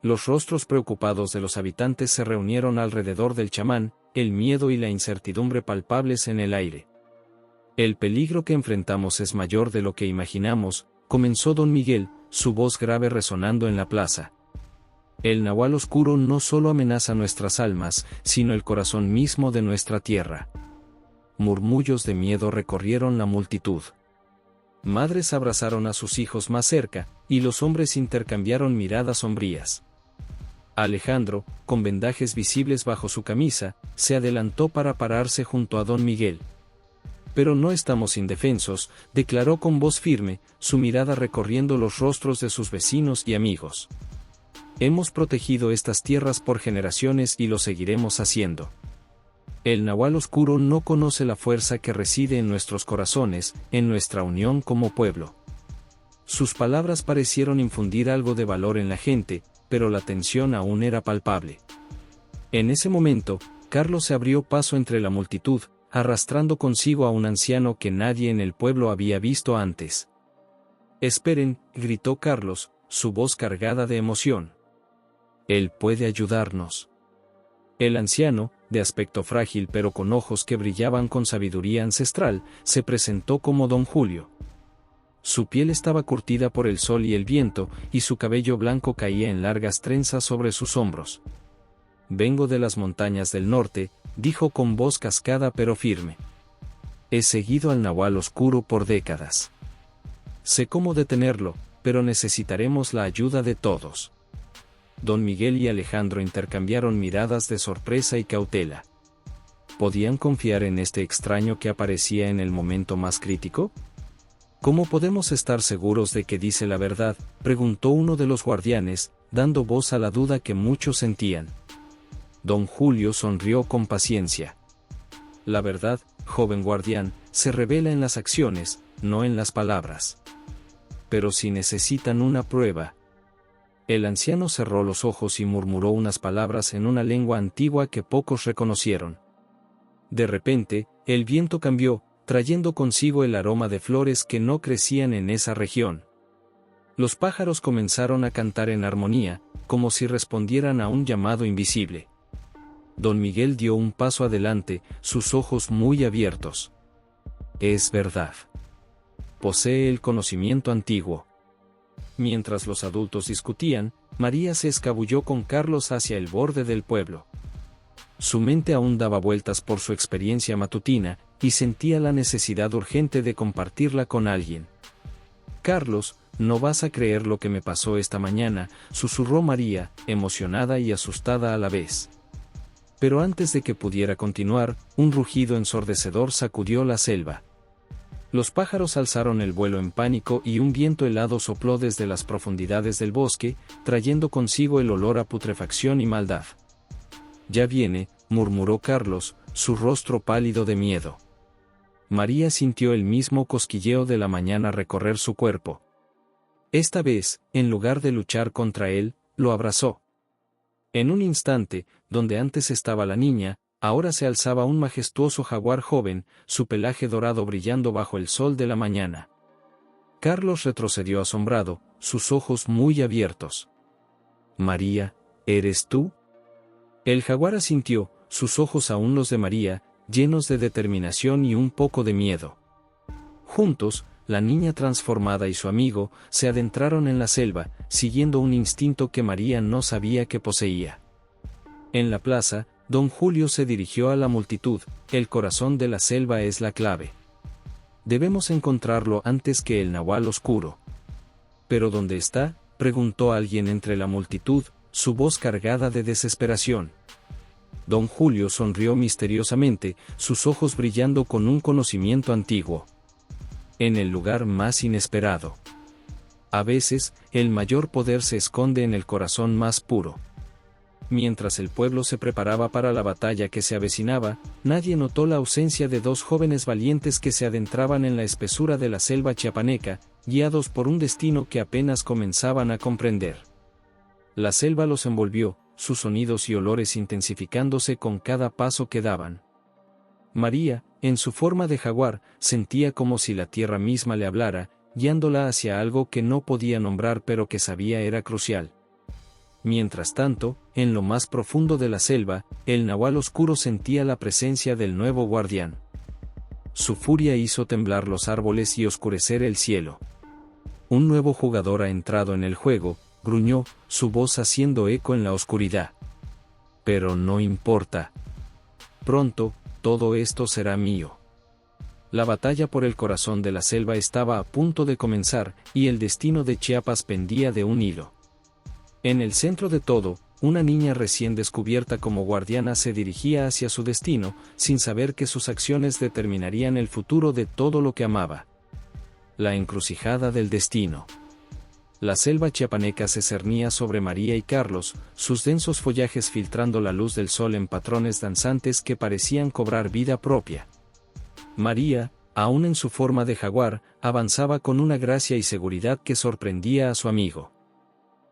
Los rostros preocupados de los habitantes se reunieron alrededor del chamán, el miedo y la incertidumbre palpables en el aire. El peligro que enfrentamos es mayor de lo que imaginamos, comenzó don Miguel, su voz grave resonando en la plaza. El nahual oscuro no solo amenaza nuestras almas, sino el corazón mismo de nuestra tierra. Murmullos de miedo recorrieron la multitud. Madres abrazaron a sus hijos más cerca, y los hombres intercambiaron miradas sombrías. Alejandro, con vendajes visibles bajo su camisa, se adelantó para pararse junto a don Miguel. Pero no estamos indefensos, declaró con voz firme, su mirada recorriendo los rostros de sus vecinos y amigos. Hemos protegido estas tierras por generaciones y lo seguiremos haciendo. El nahual oscuro no conoce la fuerza que reside en nuestros corazones, en nuestra unión como pueblo. Sus palabras parecieron infundir algo de valor en la gente, pero la tensión aún era palpable. En ese momento, Carlos se abrió paso entre la multitud, arrastrando consigo a un anciano que nadie en el pueblo había visto antes. «Esperen», gritó Carlos, su voz cargada de emoción. «Él puede ayudarnos». El anciano, de aspecto frágil pero con ojos que brillaban con sabiduría ancestral, se presentó como don Julio. Su piel estaba curtida por el sol y el viento, y su cabello blanco caía en largas trenzas sobre sus hombros. «Vengo de las montañas del norte», dijo con voz cascada pero firme. «He seguido al nahual oscuro por décadas. Sé cómo detenerlo, pero necesitaremos la ayuda de todos». Don Miguel y Alejandro intercambiaron miradas de sorpresa y cautela. ¿Podían confiar en este extraño que aparecía en el momento más crítico? ¿Cómo podemos estar seguros de que dice la verdad?, preguntó uno de los guardianes, dando voz a la duda que muchos sentían. Don Julio sonrió con paciencia. La verdad, joven guardián, se revela en las acciones, no en las palabras. Pero si necesitan una prueba. El anciano cerró los ojos y murmuró unas palabras en una lengua antigua que pocos reconocieron. De repente, el viento cambió, trayendo consigo el aroma de flores que no crecían en esa región. Los pájaros comenzaron a cantar en armonía, como si respondieran a un llamado invisible. Don Miguel dio un paso adelante, sus ojos muy abiertos. Es verdad. Posee el conocimiento antiguo. Mientras los adultos discutían, María se escabulló con Carlos hacia el borde del pueblo. Su mente aún daba vueltas por su experiencia matutina, y sentía la necesidad urgente de compartirla con alguien. «Carlos, no vas a creer lo que me pasó esta mañana», susurró María, emocionada y asustada a la vez. Pero antes de que pudiera continuar, un rugido ensordecedor sacudió la selva. Los pájaros alzaron el vuelo en pánico y un viento helado sopló desde las profundidades del bosque, trayendo consigo el olor a putrefacción y maldad. «Ya viene», murmuró Carlos, su rostro pálido de miedo. María sintió el mismo cosquilleo de la mañana recorrer su cuerpo. Esta vez, en lugar de luchar contra él, lo abrazó. En un instante, donde antes estaba la niña, ahora se alzaba un majestuoso jaguar joven, su pelaje dorado brillando bajo el sol de la mañana. Carlos retrocedió asombrado, sus ojos muy abiertos. «María, ¿eres tú?». El jaguar asintió, sus ojos aún los de María, llenos de determinación y un poco de miedo. Juntos, la niña transformada y su amigo, se adentraron en la selva, siguiendo un instinto que María no sabía que poseía. En la plaza, don Julio se dirigió a la multitud: «El corazón de la selva es la clave. Debemos encontrarlo antes que el nahual oscuro». «¿Pero dónde está?», preguntó alguien entre la multitud, su voz cargada de desesperación. Don Julio sonrió misteriosamente, sus ojos brillando con un conocimiento antiguo. «En el lugar más inesperado. A veces, el mayor poder se esconde en el corazón más puro». Mientras el pueblo se preparaba para la batalla que se avecinaba, nadie notó la ausencia de dos jóvenes valientes que se adentraban en la espesura de la selva chiapaneca, guiados por un destino que apenas comenzaban a comprender. La selva los envolvió, sus sonidos y olores intensificándose con cada paso que daban. María, en su forma de jaguar, sentía como si la tierra misma le hablara, guiándola hacia algo que no podía nombrar pero que sabía era crucial. Mientras tanto, en lo más profundo de la selva, el nahual oscuro sentía la presencia del nuevo guardián. Su furia hizo temblar los árboles y oscurecer el cielo. Un nuevo jugador ha entrado en el juego, gruñó, su voz haciendo eco en la oscuridad. Pero no importa. Pronto, todo esto será mío. La batalla por el corazón de la selva estaba a punto de comenzar, y el destino de Chiapas pendía de un hilo. En el centro de todo, una niña recién descubierta como guardiana se dirigía hacia su destino, sin saber que sus acciones determinarían el futuro de todo lo que amaba. La encrucijada del destino. La selva chiapaneca se cernía sobre María y Carlos, sus densos follajes filtrando la luz del sol en patrones danzantes que parecían cobrar vida propia. María, aún en su forma de jaguar, avanzaba con una gracia y seguridad que sorprendía a su amigo.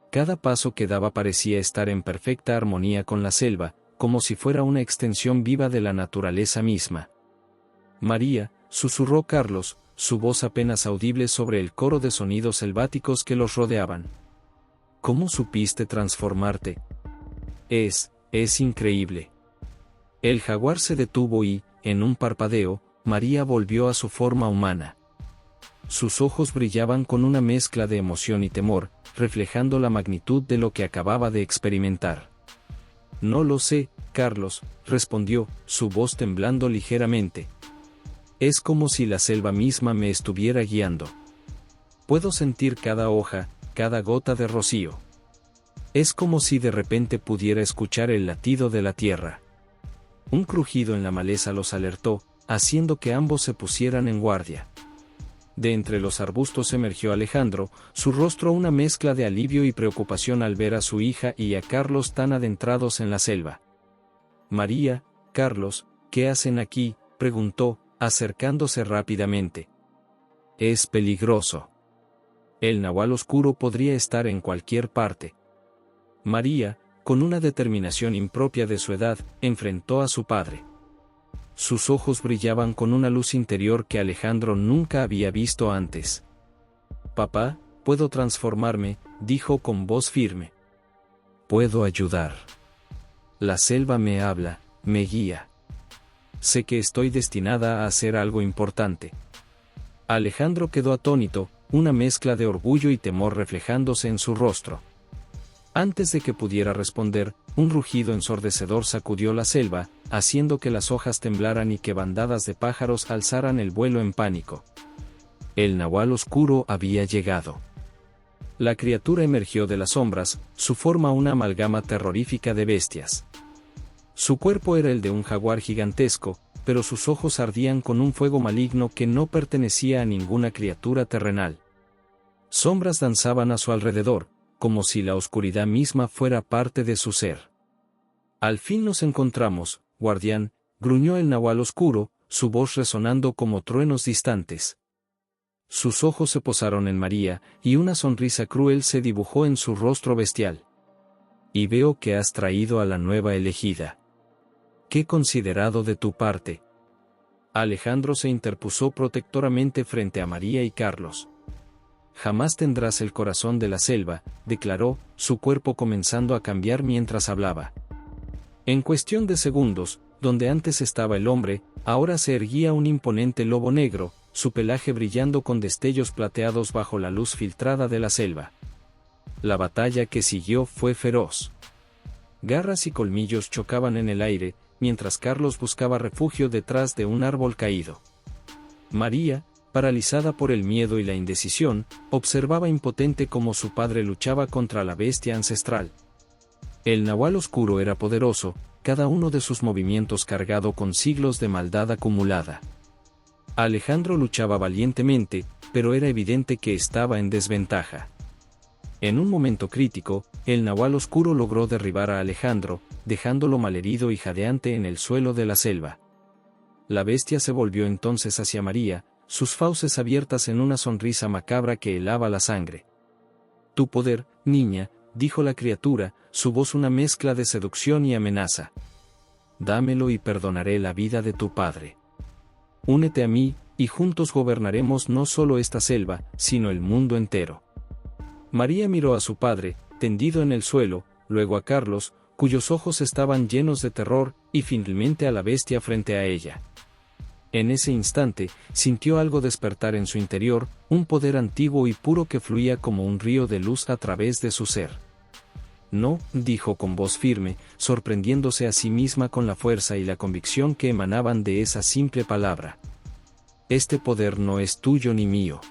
Cada paso que daba parecía estar en perfecta armonía con la selva, como si fuera una extensión viva de la naturaleza misma. María, susurró Carlos, su voz apenas audible sobre el coro de sonidos selváticos que los rodeaban. ¿Cómo supiste transformarte? Es increíble. El jaguar se detuvo y, en un parpadeo, María volvió a su forma humana. Sus ojos brillaban con una mezcla de emoción y temor, reflejando la magnitud de lo que acababa de experimentar. No lo sé, Carlos, respondió, su voz temblando ligeramente. Es como si la selva misma me estuviera guiando. Puedo sentir cada hoja, cada gota de rocío. Es como si de repente pudiera escuchar el latido de la tierra. Un crujido en la maleza los alertó, haciendo que ambos se pusieran en guardia. De entre los arbustos emergió Alejandro, su rostro una mezcla de alivio y preocupación al ver a su hija y a Carlos tan adentrados en la selva. María, Carlos, ¿qué hacen aquí?, preguntó, acercándose rápidamente. Es peligroso. El nahual oscuro podría estar en cualquier parte. María, con una determinación impropia de su edad, enfrentó a su padre. Sus ojos brillaban con una luz interior que Alejandro nunca había visto antes. Papá, puedo transformarme, dijo con voz firme. Puedo ayudar. La selva me habla, me guía. Sé que estoy destinada a hacer algo importante. Alejandro quedó atónito, una mezcla de orgullo y temor reflejándose en su rostro. Antes de que pudiera responder, un rugido ensordecedor sacudió la selva, haciendo que las hojas temblaran y que bandadas de pájaros alzaran el vuelo en pánico. El nahual oscuro había llegado. La criatura emergió de las sombras, su forma una amalgama terrorífica de bestias. Su cuerpo era el de un jaguar gigantesco, pero sus ojos ardían con un fuego maligno que no pertenecía a ninguna criatura terrenal. Sombras danzaban a su alrededor, como si la oscuridad misma fuera parte de su ser. Al fin nos encontramos, guardián, gruñó el nahual oscuro, su voz resonando como truenos distantes. Sus ojos se posaron en María, y una sonrisa cruel se dibujó en su rostro bestial. Y veo que has traído a la nueva elegida. ¡Qué considerado de tu parte! Alejandro se interpuso protectoramente frente a María y Carlos. Jamás tendrás el corazón de la selva, declaró, su cuerpo comenzando a cambiar mientras hablaba. En cuestión de segundos, donde antes estaba el hombre, ahora se erguía un imponente lobo negro, su pelaje brillando con destellos plateados bajo la luz filtrada de la selva. La batalla que siguió fue feroz. Garras y colmillos chocaban en el aire, mientras Carlos buscaba refugio detrás de un árbol caído. María, paralizada por el miedo y la indecisión, observaba impotente cómo su padre luchaba contra la bestia ancestral. El nahual oscuro era poderoso, cada uno de sus movimientos cargado con siglos de maldad acumulada. Alejandro luchaba valientemente, pero era evidente que estaba en desventaja. En un momento crítico, el nahual oscuro logró derribar a Alejandro, dejándolo malherido y jadeante en el suelo de la selva. La bestia se volvió entonces hacia María, sus fauces abiertas en una sonrisa macabra que helaba la sangre. Tu poder, niña, dijo la criatura, su voz una mezcla de seducción y amenaza. Dámelo y perdonaré la vida de tu padre. Únete a mí, y juntos gobernaremos no solo esta selva, sino el mundo entero. María miró a su padre, tendido en el suelo, luego a Carlos, cuyos ojos estaban llenos de terror, y finalmente a la bestia frente a ella. En ese instante, sintió algo despertar en su interior, un poder antiguo y puro que fluía como un río de luz a través de su ser. No, dijo con voz firme, sorprendiéndose a sí misma con la fuerza y la convicción que emanaban de esa simple palabra. Este poder no es tuyo ni mío.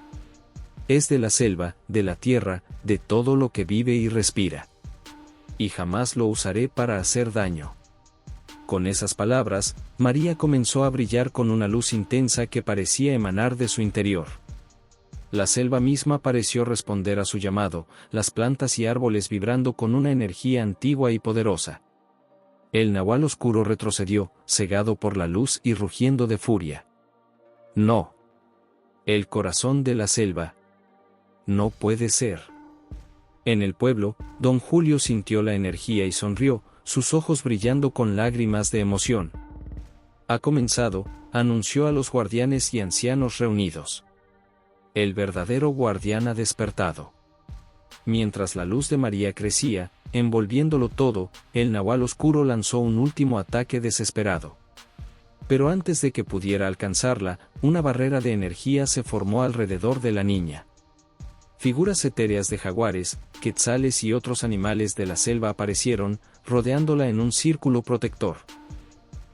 Es de la selva, de la tierra, de todo lo que vive y respira. Y jamás lo usaré para hacer daño. Con esas palabras, María comenzó a brillar con una luz intensa que parecía emanar de su interior. La selva misma pareció responder a su llamado, las plantas y árboles vibrando con una energía antigua y poderosa. El nahual oscuro retrocedió, cegado por la luz y rugiendo de furia. No. El corazón de la selva. No puede ser. En el pueblo, don Julio sintió la energía y sonrió, sus ojos brillando con lágrimas de emoción. Ha comenzado, anunció a los guardianes y ancianos reunidos. El verdadero guardián ha despertado. Mientras la luz de María crecía, envolviéndolo todo, el nahual oscuro lanzó un último ataque desesperado. Pero antes de que pudiera alcanzarla, una barrera de energía se formó alrededor de la niña. Figuras etéreas de jaguares, quetzales y otros animales de la selva aparecieron, rodeándola en un círculo protector.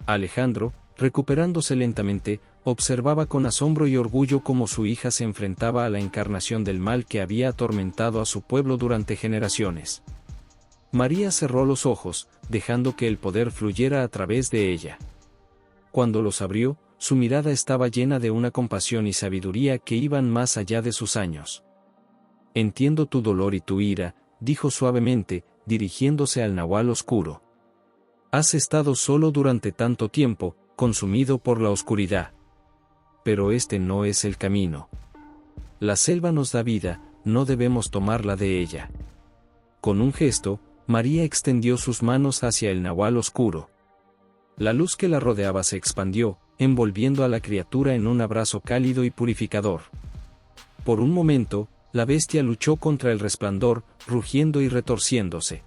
Alejandro, recuperándose lentamente, observaba con asombro y orgullo cómo su hija se enfrentaba a la encarnación del mal que había atormentado a su pueblo durante generaciones. María cerró los ojos, dejando que el poder fluyera a través de ella. Cuando los abrió, su mirada estaba llena de una compasión y sabiduría que iban más allá de sus años. Entiendo tu dolor y tu ira, dijo suavemente, dirigiéndose al nahual oscuro. Has estado solo durante tanto tiempo, consumido por la oscuridad. Pero este no es el camino. La selva nos da vida, no debemos tomarla de ella. Con un gesto, María extendió sus manos hacia el nahual oscuro. La luz que la rodeaba se expandió, envolviendo a la criatura en un abrazo cálido y purificador. Por un momento, la bestia luchó contra el resplandor, rugiendo y retorciéndose.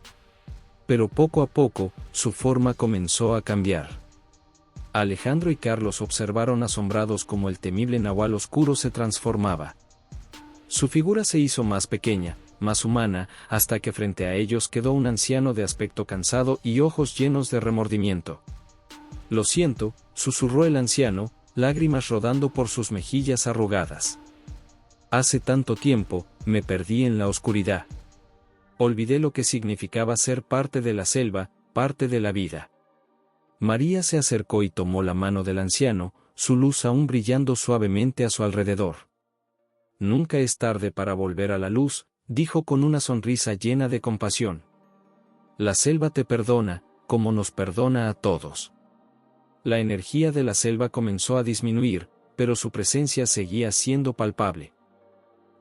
Pero poco a poco, su forma comenzó a cambiar. Alejandro y Carlos observaron asombrados cómo el temible nahual oscuro se transformaba. Su figura se hizo más pequeña, más humana, hasta que frente a ellos quedó un anciano de aspecto cansado y ojos llenos de remordimiento. Lo siento, susurró el anciano, lágrimas rodando por sus mejillas arrugadas. Hace tanto tiempo, me perdí en la oscuridad. Olvidé lo que significaba ser parte de la selva, parte de la vida. María se acercó y tomó la mano del anciano, su luz aún brillando suavemente a su alrededor. Nunca es tarde para volver a la luz, dijo con una sonrisa llena de compasión. La selva te perdona, como nos perdona a todos. La energía de la selva comenzó a disminuir, pero su presencia seguía siendo palpable.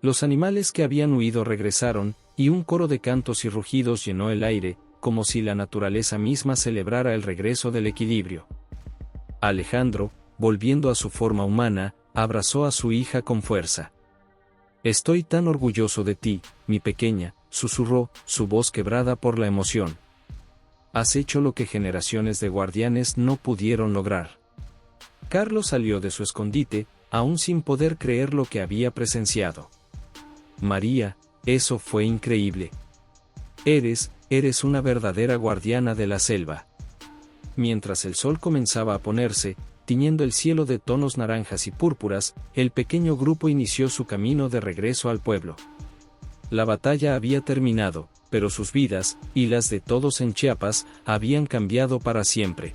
Los animales que habían huido regresaron, y un coro de cantos y rugidos llenó el aire, como si la naturaleza misma celebrara el regreso del equilibrio. Alejandro, volviendo a su forma humana, abrazó a su hija con fuerza. Estoy tan orgulloso de ti, mi pequeña, susurró, su voz quebrada por la emoción. Has hecho lo que generaciones de guardianes no pudieron lograr. Carlos salió de su escondite, aún sin poder creer lo que había presenciado. María, eso fue increíble. Eres una verdadera guardiana de la selva. Mientras el sol comenzaba a ponerse, tiñendo el cielo de tonos naranjas y púrpuras, el pequeño grupo inició su camino de regreso al pueblo. La batalla había terminado, pero sus vidas, y las de todos en Chiapas, habían cambiado para siempre.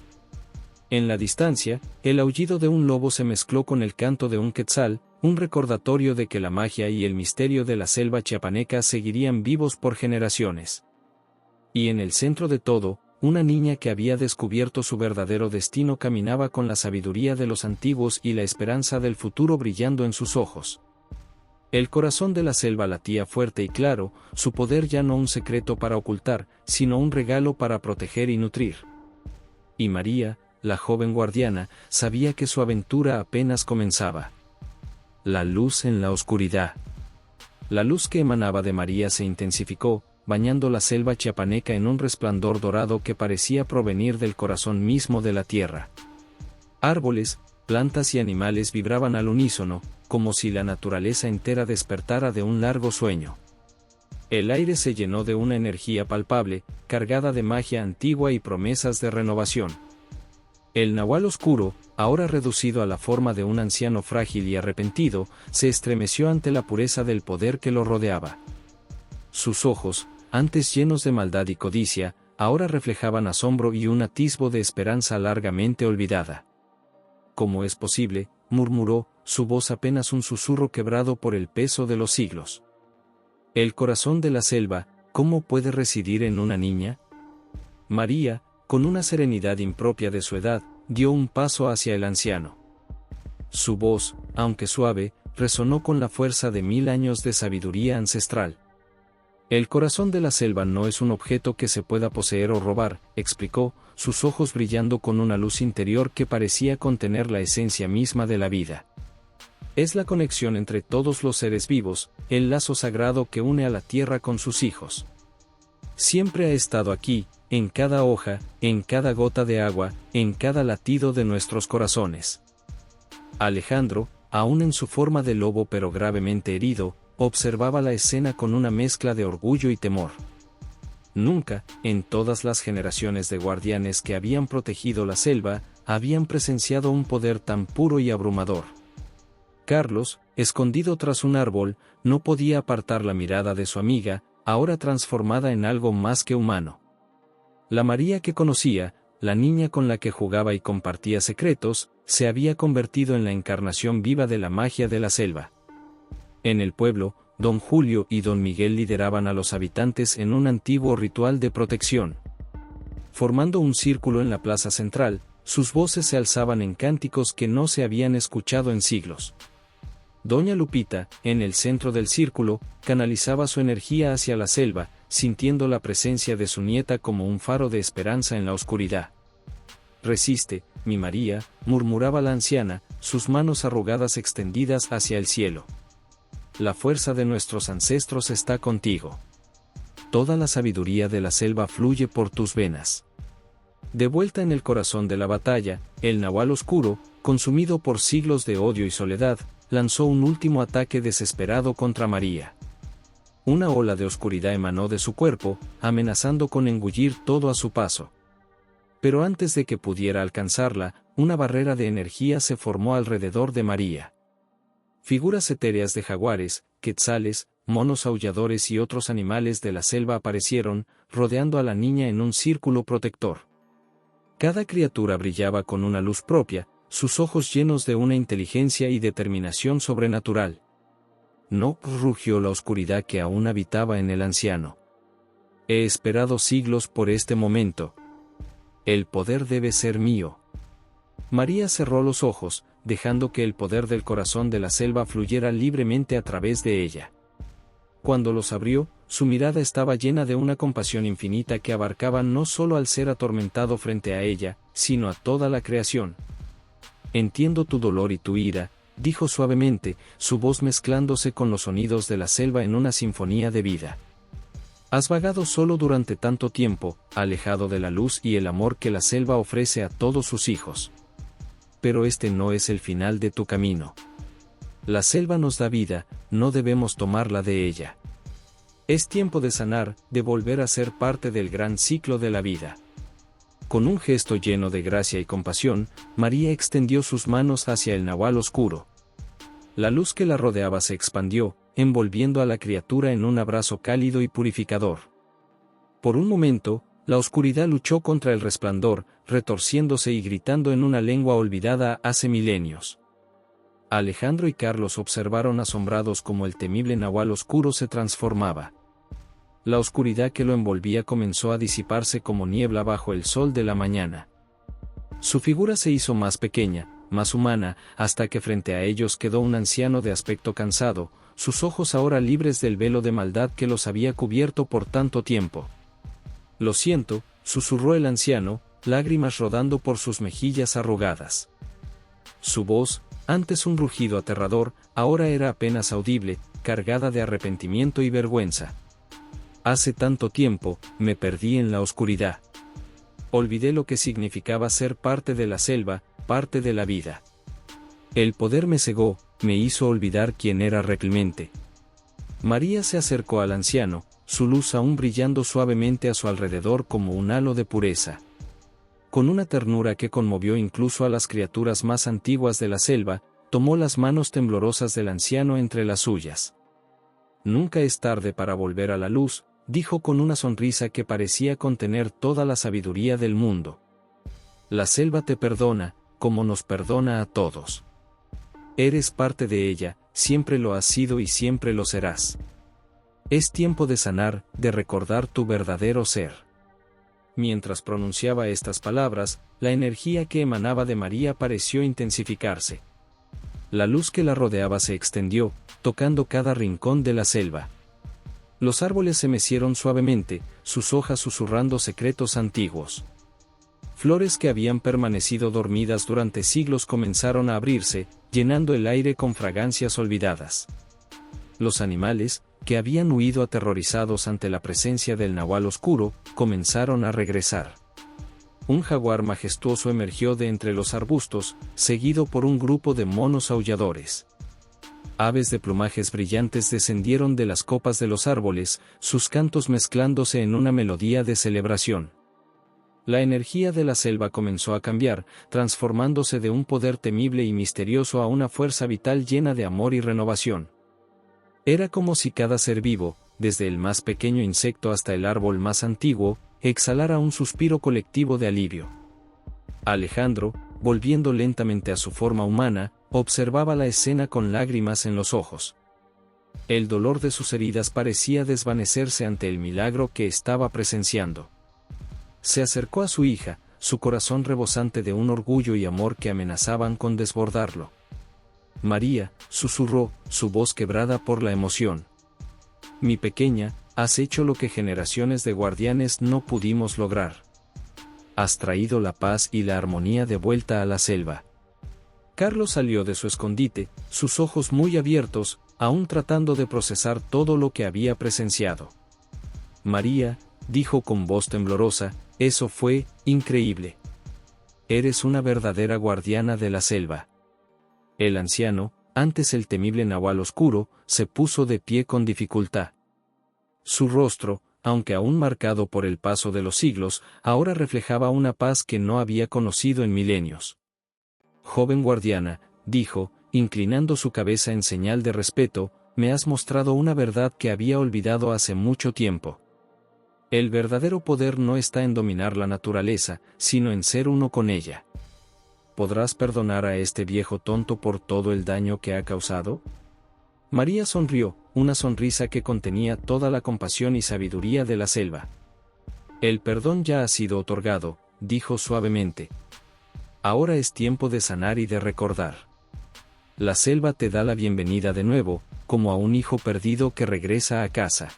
En la distancia, el aullido de un lobo se mezcló con el canto de un quetzal, un recordatorio de que la magia y el misterio de la selva chiapaneca seguirían vivos por generaciones. Y en el centro de todo, una niña que había descubierto su verdadero destino caminaba con la sabiduría de los antiguos y la esperanza del futuro brillando en sus ojos. El corazón de la selva latía fuerte y claro, su poder ya no un secreto para ocultar, sino un regalo para proteger y nutrir. Y María, la joven guardiana, sabía que su aventura apenas comenzaba. La luz en la oscuridad. La luz que emanaba de María se intensificó, bañando la selva chiapaneca en un resplandor dorado que parecía provenir del corazón mismo de la tierra. Árboles, plantas y animales vibraban al unísono, como si la naturaleza entera despertara de un largo sueño. El aire se llenó de una energía palpable, cargada de magia antigua y promesas de renovación. El nahual oscuro, ahora reducido a la forma de un anciano frágil y arrepentido, se estremeció ante la pureza del poder que lo rodeaba. Sus ojos, antes llenos de maldad y codicia, ahora reflejaban asombro y un atisbo de esperanza largamente olvidada. ¿Cómo es posible?, murmuró, su voz apenas un susurro quebrado por el peso de los siglos. El corazón de la selva, ¿cómo puede residir en una niña? María, con una serenidad impropia de su edad, dio un paso hacia el anciano. Su voz, aunque suave, resonó con la fuerza de 1000 años de sabiduría ancestral. El corazón de la selva no es un objeto que se pueda poseer o robar, explicó, sus ojos brillando con una luz interior que parecía contener la esencia misma de la vida. Es la conexión entre todos los seres vivos, el lazo sagrado que une a la tierra con sus hijos. Siempre ha estado aquí, en cada hoja, en cada gota de agua, en cada latido de nuestros corazones. Alejandro, aún en su forma de lobo pero gravemente herido, observaba la escena con una mezcla de orgullo y temor. Nunca, en todas las generaciones de guardianes que habían protegido la selva, habían presenciado un poder tan puro y abrumador. Carlos, escondido tras un árbol, no podía apartar la mirada de su amiga, ahora transformada en algo más que humano. La María que conocía, la niña con la que jugaba y compartía secretos, se había convertido en la encarnación viva de la magia de la selva. En el pueblo, don Julio y don Miguel lideraban a los habitantes en un antiguo ritual de protección. Formando un círculo en la plaza central, sus voces se alzaban en cánticos que no se habían escuchado en siglos. Doña Lupita, en el centro del círculo, canalizaba su energía hacia la selva, sintiendo la presencia de su nieta como un faro de esperanza en la oscuridad. «Resiste, mi María», murmuraba la anciana, sus manos arrugadas extendidas hacia el cielo. «La fuerza de nuestros ancestros está contigo. Toda la sabiduría de la selva fluye por tus venas». De vuelta en el corazón de la batalla, el nahual oscuro, consumido por siglos de odio y soledad, lanzó un último ataque desesperado contra María. Una ola de oscuridad emanó de su cuerpo, amenazando con engullir todo a su paso. Pero antes de que pudiera alcanzarla, una barrera de energía se formó alrededor de María. Figuras etéreas de jaguares, quetzales, monos aulladores y otros animales de la selva aparecieron, rodeando a la niña en un círculo protector. Cada criatura brillaba con una luz propia, sus ojos llenos de una inteligencia y determinación sobrenatural. No, rugió la oscuridad que aún habitaba en el anciano. He esperado siglos por este momento. El poder debe ser mío. María cerró los ojos, dejando que el poder del corazón de la selva fluyera libremente a través de ella. Cuando los abrió, su mirada estaba llena de una compasión infinita que abarcaba no solo al ser atormentado frente a ella, sino a toda la creación. «Entiendo tu dolor y tu ira», dijo suavemente, su voz mezclándose con los sonidos de la selva en una sinfonía de vida. «Has vagado solo durante tanto tiempo, alejado de la luz y el amor que la selva ofrece a todos sus hijos. Pero este no es el final de tu camino. La selva nos da vida, no debemos tomarla de ella. Es tiempo de sanar, de volver a ser parte del gran ciclo de la vida». Con un gesto lleno de gracia y compasión, María extendió sus manos hacia el nahual oscuro. La luz que la rodeaba se expandió, envolviendo a la criatura en un abrazo cálido y purificador. Por un momento, la oscuridad luchó contra el resplandor, retorciéndose y gritando en una lengua olvidada hace milenios. Alejandro y Carlos observaron asombrados cómo el temible nahual oscuro se transformaba. La oscuridad que lo envolvía comenzó a disiparse como niebla bajo el sol de la mañana. Su figura se hizo más pequeña, más humana, hasta que frente a ellos quedó un anciano de aspecto cansado, sus ojos ahora libres del velo de maldad que los había cubierto por tanto tiempo. «Lo siento», susurró el anciano, lágrimas rodando por sus mejillas arrugadas. Su voz, antes un rugido aterrador, ahora era apenas audible, cargada de arrepentimiento y vergüenza. Hace tanto tiempo, me perdí en la oscuridad. Olvidé lo que significaba ser parte de la selva, parte de la vida. El poder me cegó, me hizo olvidar quién era realmente. María se acercó al anciano, su luz aún brillando suavemente a su alrededor como un halo de pureza. Con una ternura que conmovió incluso a las criaturas más antiguas de la selva, tomó las manos temblorosas del anciano entre las suyas. Nunca es tarde para volver a la luz, dijo con una sonrisa que parecía contener toda la sabiduría del mundo. La selva te perdona, como nos perdona a todos. Eres parte de ella, siempre lo has sido y siempre lo serás. Es tiempo de sanar, de recordar tu verdadero ser. Mientras pronunciaba estas palabras, la energía que emanaba de María pareció intensificarse. La luz que la rodeaba se extendió, tocando cada rincón de la selva. Los árboles se mecieron suavemente, sus hojas susurrando secretos antiguos. Flores que habían permanecido dormidas durante siglos comenzaron a abrirse, llenando el aire con fragancias olvidadas. Los animales, que habían huido aterrorizados ante la presencia del nahual oscuro, comenzaron a regresar. Un jaguar majestuoso emergió de entre los arbustos, seguido por un grupo de monos aulladores. Aves de plumajes brillantes descendieron de las copas de los árboles, sus cantos mezclándose en una melodía de celebración. La energía de la selva comenzó a cambiar, transformándose de un poder temible y misterioso a una fuerza vital llena de amor y renovación. Era como si cada ser vivo, desde el más pequeño insecto hasta el árbol más antiguo, exhalara un suspiro colectivo de alivio. Alejandro, volviendo lentamente a su forma humana, observaba la escena con lágrimas en los ojos. El dolor de sus heridas parecía desvanecerse ante el milagro que estaba presenciando. Se acercó a su hija, su corazón rebosante de un orgullo y amor que amenazaban con desbordarlo. María, susurró, su voz quebrada por la emoción. Mi pequeña, has hecho lo que generaciones de guardianes no pudimos lograr. Has traído la paz y la armonía de vuelta a la selva. Carlos salió de su escondite, sus ojos muy abiertos, aún tratando de procesar todo lo que había presenciado. María, dijo con voz temblorosa, eso fue increíble. Eres una verdadera guardiana de la selva. El anciano, antes el temible nahual oscuro, se puso de pie con dificultad. Su rostro, aunque aún marcado por el paso de los siglos, ahora reflejaba una paz que no había conocido en milenios. Joven guardiana, dijo, inclinando su cabeza en señal de respeto, me has mostrado una verdad que había olvidado hace mucho tiempo. El verdadero poder no está en dominar la naturaleza, sino en ser uno con ella. ¿Podrás perdonar a este viejo tonto por todo el daño que ha causado? María sonrió, una sonrisa que contenía toda la compasión y sabiduría de la selva. El perdón ya ha sido otorgado, dijo suavemente. Ahora es tiempo de sanar y de recordar. La selva te da la bienvenida de nuevo, como a un hijo perdido que regresa a casa.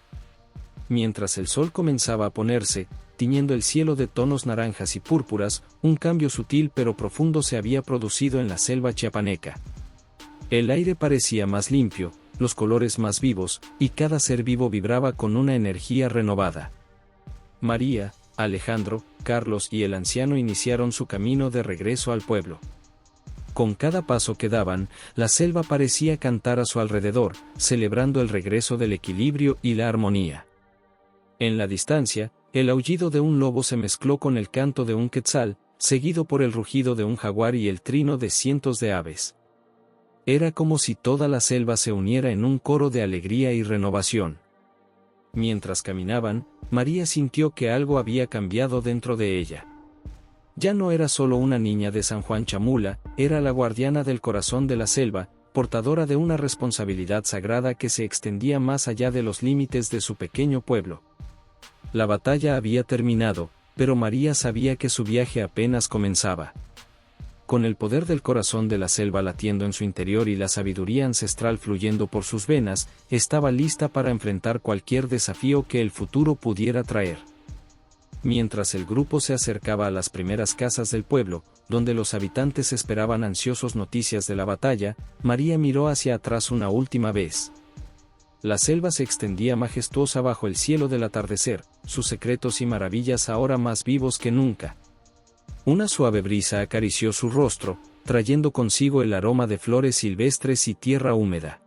Mientras el sol comenzaba a ponerse, tiñendo el cielo de tonos naranjas y púrpuras, un cambio sutil pero profundo se había producido en la selva chiapaneca. El aire parecía más limpio, los colores más vivos, y cada ser vivo vibraba con una energía renovada. María, Alejandro, Carlos y el anciano iniciaron su camino de regreso al pueblo. Con cada paso que daban, la selva parecía cantar a su alrededor, celebrando el regreso del equilibrio y la armonía. En la distancia, el aullido de un lobo se mezcló con el canto de un quetzal, seguido por el rugido de un jaguar y el trino de cientos de aves. Era como si toda la selva se uniera en un coro de alegría y renovación. Mientras caminaban, María sintió que algo había cambiado dentro de ella. Ya no era solo una niña de San Juan Chamula, era la guardiana del corazón de la selva, portadora de una responsabilidad sagrada que se extendía más allá de los límites de su pequeño pueblo. La batalla había terminado, pero María sabía que su viaje apenas comenzaba. Con el poder del corazón de la selva latiendo en su interior y la sabiduría ancestral fluyendo por sus venas, estaba lista para enfrentar cualquier desafío que el futuro pudiera traer. Mientras el grupo se acercaba a las primeras casas del pueblo, donde los habitantes esperaban ansiosos noticias de la batalla, María miró hacia atrás una última vez. La selva se extendía majestuosa bajo el cielo del atardecer, sus secretos y maravillas ahora más vivos que nunca. Una suave brisa acarició su rostro, trayendo consigo el aroma de flores silvestres y tierra húmeda.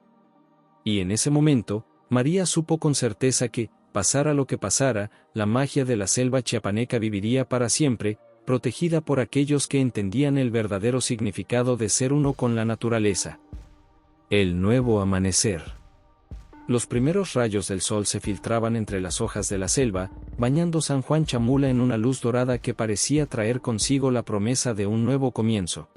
Y en ese momento, María supo con certeza que, pasara lo que pasara, la magia de la selva chiapaneca viviría para siempre, protegida por aquellos que entendían el verdadero significado de ser uno con la naturaleza. El nuevo amanecer. Los primeros rayos del sol se filtraban entre las hojas de la selva, bañando San Juan Chamula en una luz dorada que parecía traer consigo la promesa de un nuevo comienzo.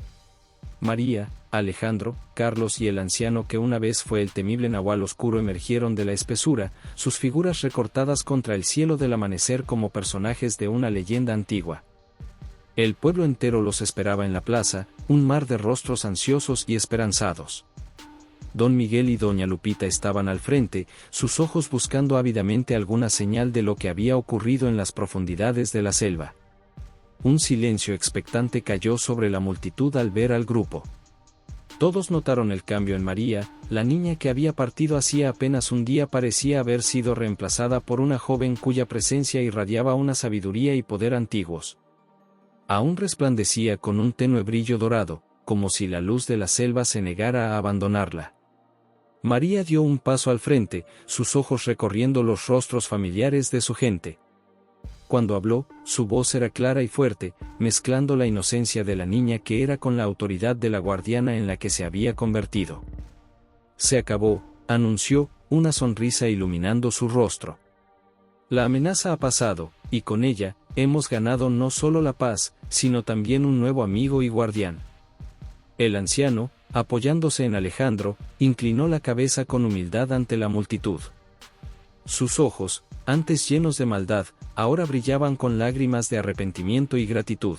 María, Alejandro, Carlos y el anciano que una vez fue el temible nahual oscuro emergieron de la espesura, sus figuras recortadas contra el cielo del amanecer como personajes de una leyenda antigua. El pueblo entero los esperaba en la plaza, un mar de rostros ansiosos y esperanzados. Don Miguel y doña Lupita estaban al frente, sus ojos buscando ávidamente alguna señal de lo que había ocurrido en las profundidades de la selva. Un silencio expectante cayó sobre la multitud al ver al grupo. Todos notaron el cambio en María, la niña que había partido hacía apenas un día parecía haber sido reemplazada por una joven cuya presencia irradiaba una sabiduría y poder antiguos. Aún resplandecía con un tenue brillo dorado, como si la luz de la selva se negara a abandonarla. María dio un paso al frente, sus ojos recorriendo los rostros familiares de su gente. Cuando habló, su voz era clara y fuerte, mezclando la inocencia de la niña que era con la autoridad de la guardiana en la que se había convertido. Se acabó, anunció, una sonrisa iluminando su rostro. La amenaza ha pasado, y con ella, hemos ganado no solo la paz, sino también un nuevo amigo y guardián. El anciano, apoyándose en Alejandro, inclinó la cabeza con humildad ante la multitud. Sus ojos, antes llenos de maldad, ahora brillaban con lágrimas de arrepentimiento y gratitud.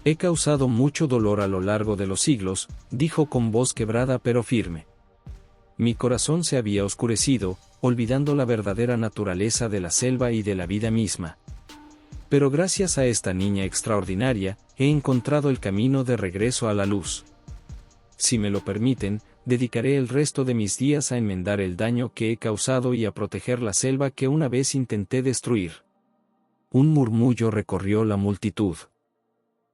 He causado mucho dolor a lo largo de los siglos, dijo con voz quebrada pero firme. Mi corazón se había oscurecido, olvidando la verdadera naturaleza de la selva y de la vida misma. Pero gracias a esta niña extraordinaria, he encontrado el camino de regreso a la luz. Si me lo permiten, dedicaré el resto de mis días a enmendar el daño que he causado y a proteger la selva que una vez intenté destruir. Un murmullo recorrió la multitud.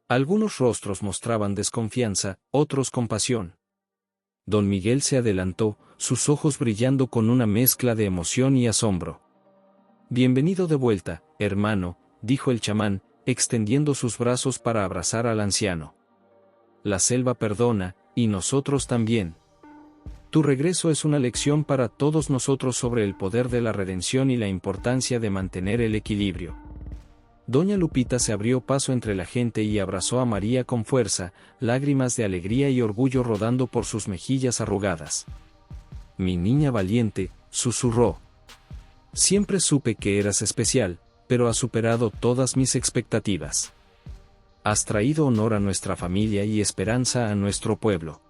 Algunos rostros mostraban desconfianza, otros compasión. Don Miguel se adelantó, sus ojos brillando con una mezcla de emoción y asombro. Bienvenido de vuelta, hermano, dijo el chamán, extendiendo sus brazos para abrazar al anciano. La selva perdona, y nosotros también. Tu regreso es una lección para todos nosotros sobre el poder de la redención y la importancia de mantener el equilibrio. Doña Lupita se abrió paso entre la gente y abrazó a María con fuerza, lágrimas de alegría y orgullo rodando por sus mejillas arrugadas. Mi niña valiente, susurró. Siempre supe que eras especial, pero has superado todas mis expectativas. Has traído honor a nuestra familia y esperanza a nuestro pueblo.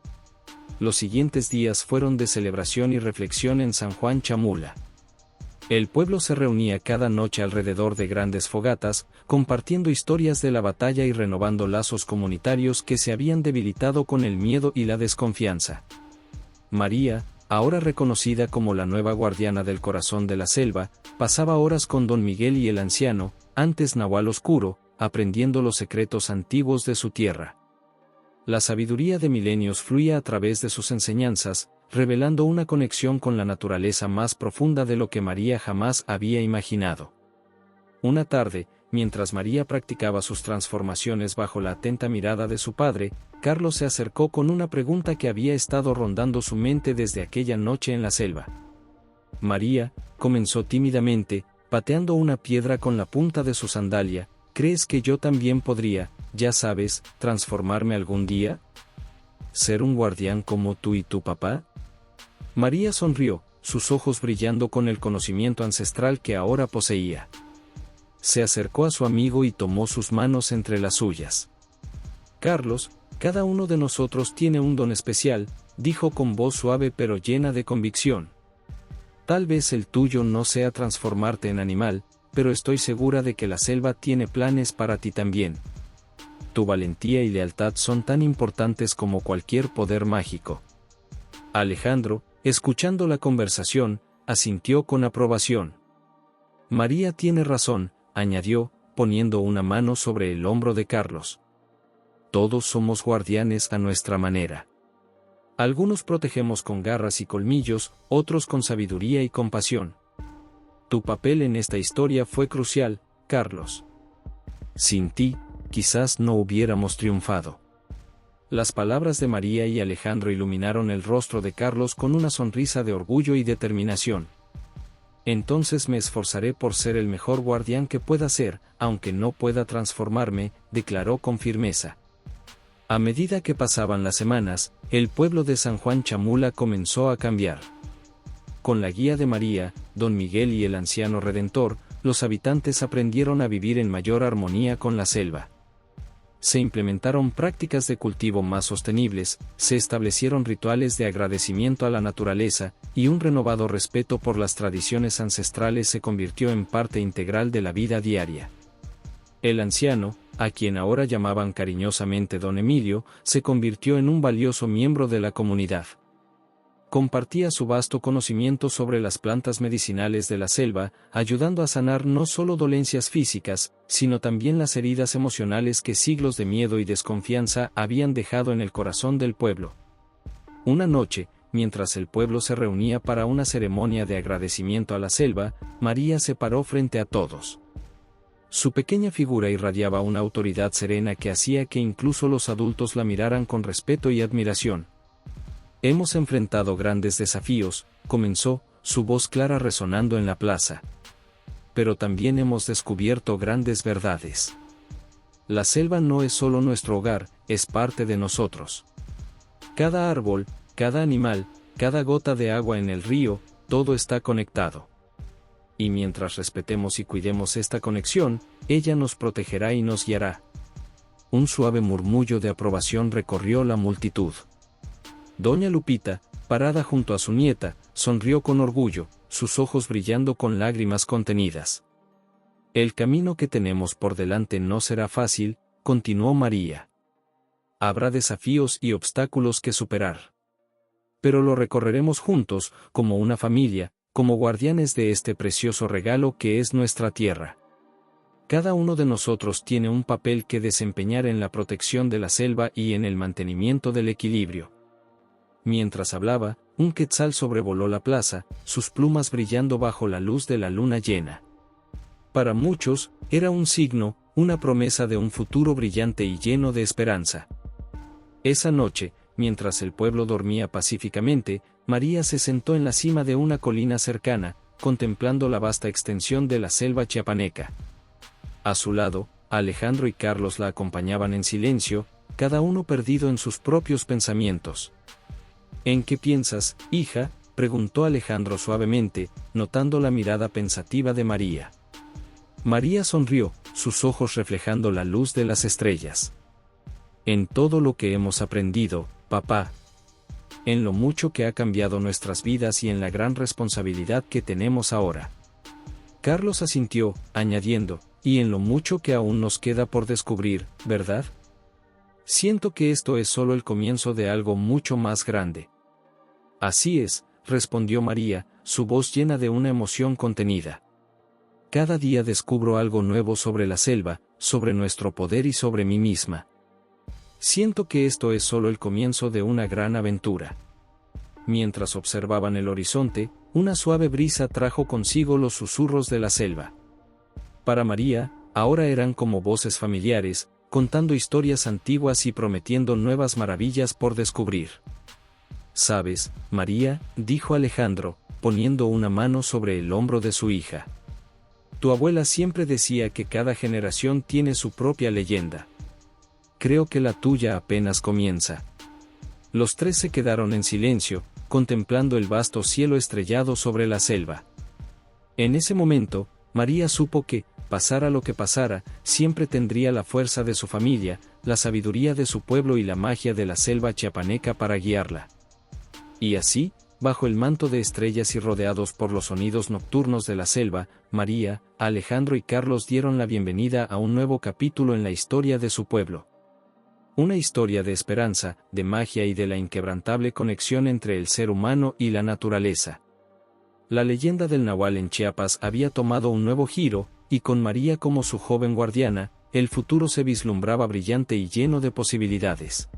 Los siguientes días fueron de celebración y reflexión en San Juan Chamula. El pueblo se reunía cada noche alrededor de grandes fogatas, compartiendo historias de la batalla y renovando lazos comunitarios que se habían debilitado con el miedo y la desconfianza. María, ahora reconocida como la nueva guardiana del corazón de la selva, pasaba horas con don Miguel y el anciano, antes nahual oscuro, aprendiendo los secretos antiguos de su tierra. La sabiduría de milenios fluía a través de sus enseñanzas, revelando una conexión con la naturaleza más profunda de lo que María jamás había imaginado. Una tarde, mientras María practicaba sus transformaciones bajo la atenta mirada de su padre, Carlos se acercó con una pregunta que había estado rondando su mente desde aquella noche en la selva. María, comenzó tímidamente, pateando una piedra con la punta de su sandalia, ¿crees que yo también podría, ya sabes, transformarme algún día? ¿Ser un guardián como tú y tu papá? María sonrió, sus ojos brillando con el conocimiento ancestral que ahora poseía. Se acercó a su amigo y tomó sus manos entre las suyas. Carlos, cada uno de nosotros tiene un don especial, dijo con voz suave pero llena de convicción. Tal vez el tuyo no sea transformarte en animal, pero estoy segura de que la selva tiene planes para ti también. Tu valentía y lealtad son tan importantes como cualquier poder mágico. Alejandro, escuchando la conversación, asintió con aprobación. María tiene razón, añadió, poniendo una mano sobre el hombro de Carlos. Todos somos guardianes a nuestra manera. Algunos protegemos con garras y colmillos, otros con sabiduría y compasión. Tu papel en esta historia fue crucial, Carlos. Sin ti, quizás no hubiéramos triunfado. Las palabras de María y Alejandro iluminaron el rostro de Carlos con una sonrisa de orgullo y determinación. Entonces me esforzaré por ser el mejor guardián que pueda ser, aunque no pueda transformarme, declaró con firmeza. A medida que pasaban las semanas, el pueblo de San Juan Chamula comenzó a cambiar. Con la guía de María, Don Miguel y el anciano Redentor, los habitantes aprendieron a vivir en mayor armonía con la selva. Se implementaron prácticas de cultivo más sostenibles, se establecieron rituales de agradecimiento a la naturaleza, y un renovado respeto por las tradiciones ancestrales se convirtió en parte integral de la vida diaria. El anciano, a quien ahora llamaban cariñosamente Don Emilio, se convirtió en un valioso miembro de la comunidad. Compartía su vasto conocimiento sobre las plantas medicinales de la selva, ayudando a sanar no solo dolencias físicas, sino también las heridas emocionales que siglos de miedo y desconfianza habían dejado en el corazón del pueblo. Una noche, mientras el pueblo se reunía para una ceremonia de agradecimiento a la selva, María se paró frente a todos. Su pequeña figura irradiaba una autoridad serena que hacía que incluso los adultos la miraran con respeto y admiración. Hemos enfrentado grandes desafíos, comenzó, su voz clara resonando en la plaza. Pero también hemos descubierto grandes verdades. La selva no es solo nuestro hogar, es parte de nosotros. Cada árbol, cada animal, cada gota de agua en el río, todo está conectado. Y mientras respetemos y cuidemos esta conexión, ella nos protegerá y nos guiará. Un suave murmullo de aprobación recorrió la multitud. Doña Lupita, parada junto a su nieta, sonrió con orgullo, sus ojos brillando con lágrimas contenidas. El camino que tenemos por delante no será fácil, continuó María. Habrá desafíos y obstáculos que superar. Pero lo recorreremos juntos, como una familia, como guardianes de este precioso regalo que es nuestra tierra. Cada uno de nosotros tiene un papel que desempeñar en la protección de la selva y en el mantenimiento del equilibrio. Mientras hablaba, un quetzal sobrevoló la plaza, sus plumas brillando bajo la luz de la luna llena. Para muchos, era un signo, una promesa de un futuro brillante y lleno de esperanza. Esa noche, mientras el pueblo dormía pacíficamente, María se sentó en la cima de una colina cercana, contemplando la vasta extensión de la selva chiapaneca. A su lado, Alejandro y Carlos la acompañaban en silencio, cada uno perdido en sus propios pensamientos. ¿En qué piensas, hija?, preguntó Alejandro suavemente, notando la mirada pensativa de María. María sonrió, sus ojos reflejando la luz de las estrellas. En todo lo que hemos aprendido, papá. En lo mucho que ha cambiado nuestras vidas y en la gran responsabilidad que tenemos ahora. Carlos asintió, añadiendo, y en lo mucho que aún nos queda por descubrir, ¿verdad? Siento que esto es solo el comienzo de algo mucho más grande. Así es, respondió María, su voz llena de una emoción contenida. Cada día descubro algo nuevo sobre la selva, sobre nuestro poder y sobre mí misma. Siento que esto es solo el comienzo de una gran aventura. Mientras observaban el horizonte, una suave brisa trajo consigo los susurros de la selva. Para María, ahora eran como voces familiares, contando historias antiguas y prometiendo nuevas maravillas por descubrir. «¿Sabes, María?», dijo Alejandro, poniendo una mano sobre el hombro de su hija. «Tu abuela siempre decía que cada generación tiene su propia leyenda. Creo que la tuya apenas comienza». Los tres se quedaron en silencio, contemplando el vasto cielo estrellado sobre la selva. En ese momento, María supo que, pasara lo que pasara, siempre tendría la fuerza de su familia, la sabiduría de su pueblo y la magia de la selva chiapaneca para guiarla. Y así, bajo el manto de estrellas y rodeados por los sonidos nocturnos de la selva, María, Alejandro y Carlos dieron la bienvenida a un nuevo capítulo en la historia de su pueblo. Una historia de esperanza, de magia y de la inquebrantable conexión entre el ser humano y la naturaleza. La leyenda del Nahual en Chiapas había tomado un nuevo giro, y con María como su joven guardiana, el futuro se vislumbraba brillante y lleno de posibilidades.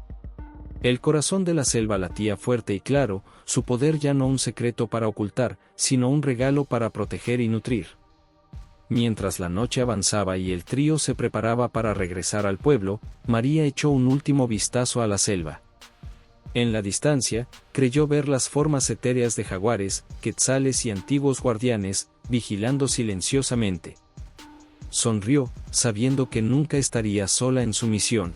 El corazón de la selva latía fuerte y claro, su poder ya no un secreto para ocultar, sino un regalo para proteger y nutrir. Mientras la noche avanzaba y el trío se preparaba para regresar al pueblo, María echó un último vistazo a la selva. En la distancia, creyó ver las formas etéreas de jaguares, quetzales y antiguos guardianes, vigilando silenciosamente. Sonrió, sabiendo que nunca estaría sola en su misión.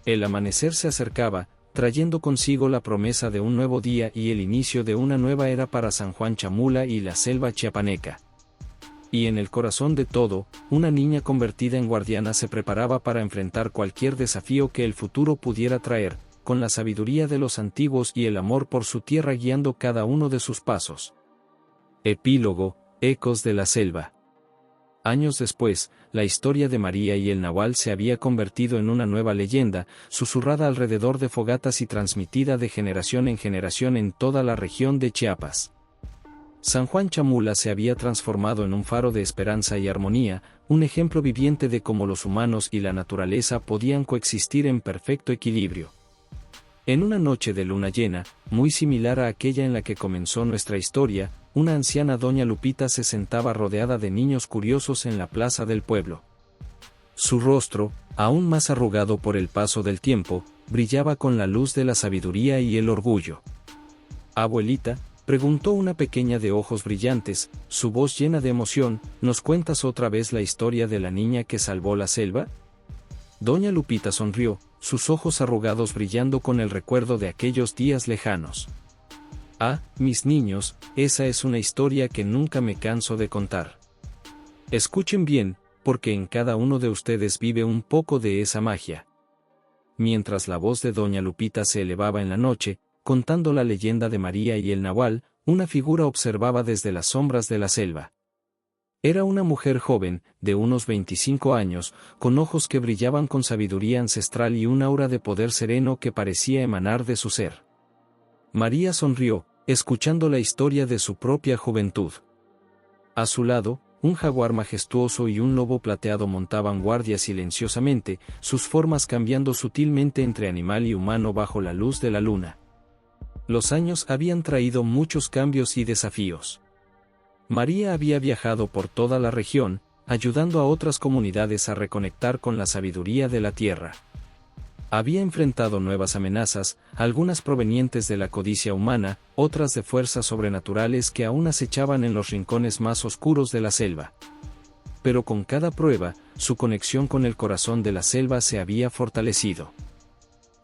El amanecer se acercaba, trayendo consigo la promesa de un nuevo día y el inicio de una nueva era para San Juan Chamula y la selva chiapaneca. Y en el corazón de todo, una niña convertida en guardiana se preparaba para enfrentar cualquier desafío que el futuro pudiera traer, con la sabiduría de los antiguos y el amor por su tierra guiando cada uno de sus pasos. Epílogo, Ecos de la Selva. Años después, la historia de María y el Nahual se había convertido en una nueva leyenda, susurrada alrededor de fogatas y transmitida de generación en generación en toda la región de Chiapas. San Juan Chamula se había transformado en un faro de esperanza y armonía, un ejemplo viviente de cómo los humanos y la naturaleza podían coexistir en perfecto equilibrio. En una noche de luna llena, muy similar a aquella en la que comenzó nuestra historia, una anciana doña Lupita se sentaba rodeada de niños curiosos en la plaza del pueblo. Su rostro, aún más arrugado por el paso del tiempo, brillaba con la luz de la sabiduría y el orgullo. «Abuelita», preguntó una pequeña de ojos brillantes, su voz llena de emoción, ¿nos cuentas otra vez la historia de la niña que salvó la selva? Doña Lupita sonrió, sus ojos arrugados brillando con el recuerdo de aquellos días lejanos. «Ah, mis niños, esa es una historia que nunca me canso de contar. Escuchen bien, porque en cada uno de ustedes vive un poco de esa magia». Mientras la voz de Doña Lupita se elevaba en la noche, contando la leyenda de María y el Nahual, una figura observaba desde las sombras de la selva. Era una mujer joven, de unos 25 años, con ojos que brillaban con sabiduría ancestral y un aura de poder sereno que parecía emanar de su ser. María sonrió, escuchando la historia de su propia juventud. A su lado, un jaguar majestuoso y un lobo plateado montaban guardia silenciosamente, sus formas cambiando sutilmente entre animal y humano bajo la luz de la luna. Los años habían traído muchos cambios y desafíos. María había viajado por toda la región, ayudando a otras comunidades a reconectar con la sabiduría de la tierra. Había enfrentado nuevas amenazas, algunas provenientes de la codicia humana, otras de fuerzas sobrenaturales que aún acechaban en los rincones más oscuros de la selva. Pero con cada prueba, su conexión con el corazón de la selva se había fortalecido.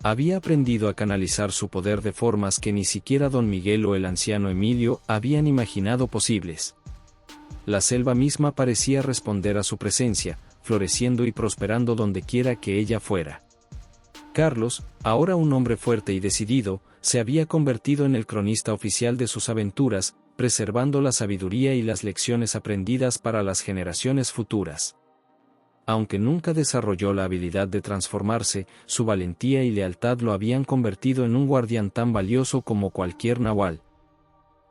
Había aprendido a canalizar su poder de formas que ni siquiera don Miguel o el anciano Emilio habían imaginado posibles. La selva misma parecía responder a su presencia, floreciendo y prosperando donde quiera que ella fuera. Carlos, ahora un hombre fuerte y decidido, se había convertido en el cronista oficial de sus aventuras, preservando la sabiduría y las lecciones aprendidas para las generaciones futuras. Aunque nunca desarrolló la habilidad de transformarse, su valentía y lealtad lo habían convertido en un guardián tan valioso como cualquier nahual.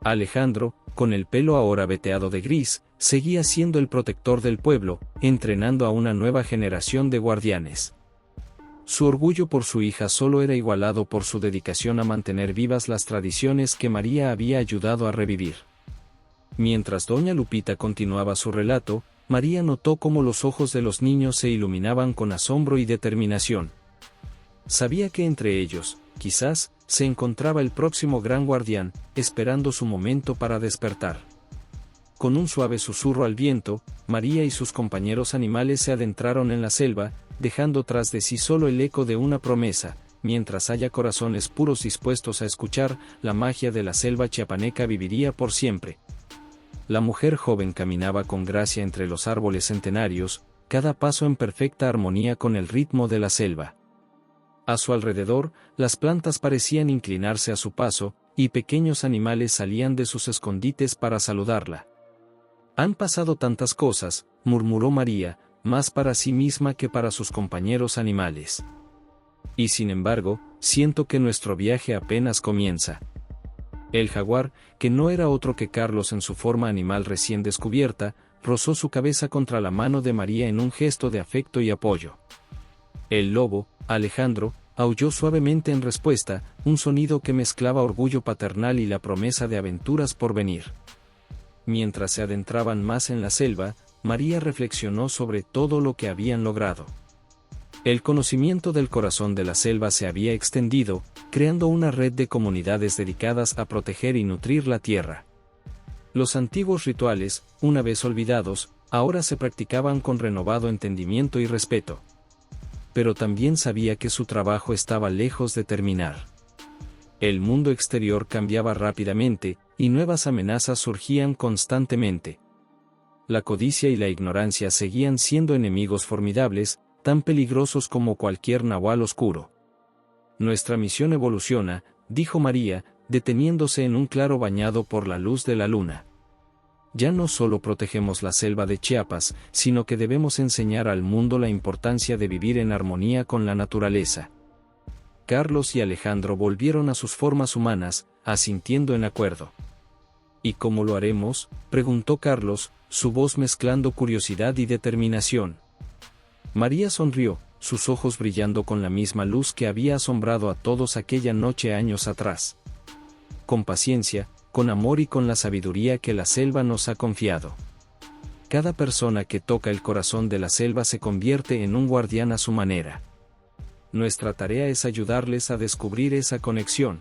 Alejandro, con el pelo ahora veteado de gris, seguía siendo el protector del pueblo, entrenando a una nueva generación de guardianes. Su orgullo por su hija solo era igualado por su dedicación a mantener vivas las tradiciones que María había ayudado a revivir. Mientras doña Lupita continuaba su relato, María notó cómo los ojos de los niños se iluminaban con asombro y determinación. Sabía que entre ellos, quizás, se encontraba el próximo gran guardián, esperando su momento para despertar. Con un suave susurro al viento, María y sus compañeros animales se adentraron en la selva, dejando tras de sí solo el eco de una promesa: mientras haya corazones puros dispuestos a escuchar, la magia de la selva chiapaneca viviría por siempre. La mujer joven caminaba con gracia entre los árboles centenarios, cada paso en perfecta armonía con el ritmo de la selva. A su alrededor, las plantas parecían inclinarse a su paso, y pequeños animales salían de sus escondites para saludarla. «Han pasado tantas cosas», murmuró María, más para sí misma que para sus compañeros animales. «Y sin embargo, siento que nuestro viaje apenas comienza». El jaguar, que no era otro que Carlos en su forma animal recién descubierta, rozó su cabeza contra la mano de María en un gesto de afecto y apoyo. El lobo, Alejandro, aulló suavemente en respuesta, un sonido que mezclaba orgullo paternal y la promesa de aventuras por venir. Mientras se adentraban más en la selva, María reflexionó sobre todo lo que habían logrado. El conocimiento del corazón de la selva se había extendido, creando una red de comunidades dedicadas a proteger y nutrir la tierra. Los antiguos rituales, una vez olvidados, ahora se practicaban con renovado entendimiento y respeto. Pero también sabía que su trabajo estaba lejos de terminar. El mundo exterior cambiaba rápidamente, y nuevas amenazas surgían constantemente. La codicia y la ignorancia seguían siendo enemigos formidables, tan peligrosos como cualquier nahual oscuro. Nuestra misión evoluciona, dijo María, deteniéndose en un claro bañado por la luz de la luna. Ya no solo protegemos la selva de Chiapas, sino que debemos enseñar al mundo la importancia de vivir en armonía con la naturaleza. Carlos y Alejandro volvieron a sus formas humanas, asintiendo en acuerdo. ¿Y cómo lo haremos?, preguntó Carlos, su voz mezclando curiosidad y determinación. María sonrió, sus ojos brillando con la misma luz que había asombrado a todos aquella noche años atrás. Con paciencia, con amor y con la sabiduría que la selva nos ha confiado. Cada persona que toca el corazón de la selva se convierte en un guardián a su manera. Nuestra tarea es ayudarles a descubrir esa conexión.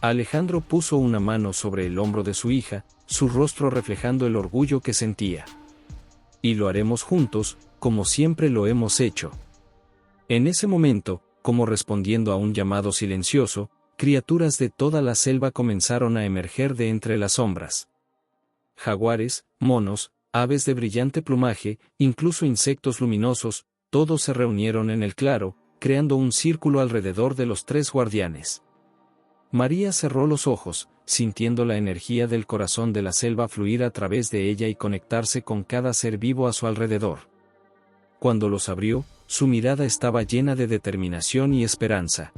Alejandro puso una mano sobre el hombro de su hija, su rostro reflejando el orgullo que sentía. Y lo haremos juntos, como siempre lo hemos hecho. En ese momento, como respondiendo a un llamado silencioso, criaturas de toda la selva comenzaron a emerger de entre las sombras. Jaguares, monos, aves de brillante plumaje, incluso insectos luminosos, todos se reunieron en el claro, creando un círculo alrededor de los tres guardianes. María cerró los ojos, sintiendo la energía del corazón de la selva fluir a través de ella y conectarse con cada ser vivo a su alrededor. Cuando los abrió, su mirada estaba llena de determinación y esperanza.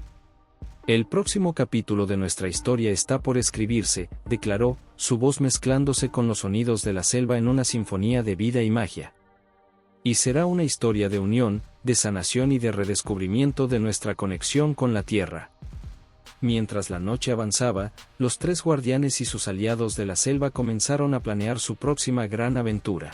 El próximo capítulo de nuestra historia está por escribirse, declaró, su voz mezclándose con los sonidos de la selva en una sinfonía de vida y magia. Y será una historia de unión, de sanación y de redescubrimiento de nuestra conexión con la tierra. Mientras la noche avanzaba, los tres guardianes y sus aliados de la selva comenzaron a planear su próxima gran aventura.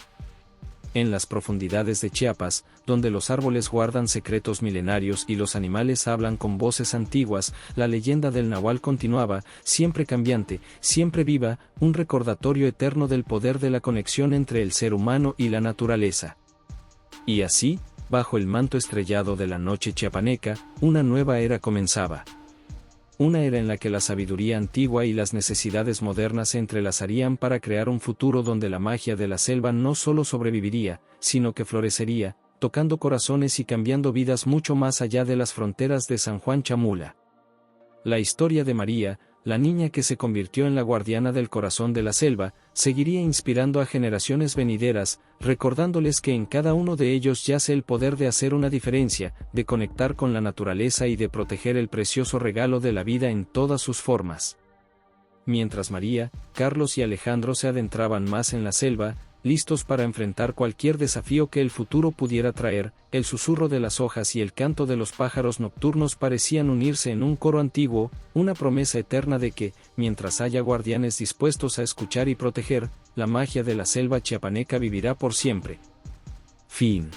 En las profundidades de Chiapas, donde los árboles guardan secretos milenarios y los animales hablan con voces antiguas, la leyenda del Nahual continuaba, siempre cambiante, siempre viva, un recordatorio eterno del poder de la conexión entre el ser humano y la naturaleza. Y así, bajo el manto estrellado de la noche chiapaneca, una nueva era comenzaba. Una era en la que la sabiduría antigua y las necesidades modernas se entrelazarían para crear un futuro donde la magia de la selva no solo sobreviviría, sino que florecería, tocando corazones y cambiando vidas mucho más allá de las fronteras de San Juan Chamula. La historia de María, la niña que se convirtió en la guardiana del corazón de la selva, seguiría inspirando a generaciones venideras, recordándoles que en cada uno de ellos yace el poder de hacer una diferencia, de conectar con la naturaleza y de proteger el precioso regalo de la vida en todas sus formas. Mientras María, Carlos y Alejandro se adentraban más en la selva, listos para enfrentar cualquier desafío que el futuro pudiera traer, el susurro de las hojas y el canto de los pájaros nocturnos parecían unirse en un coro antiguo, una promesa eterna de que, mientras haya guardianes dispuestos a escuchar y proteger, la magia de la selva chiapaneca vivirá por siempre. Fin.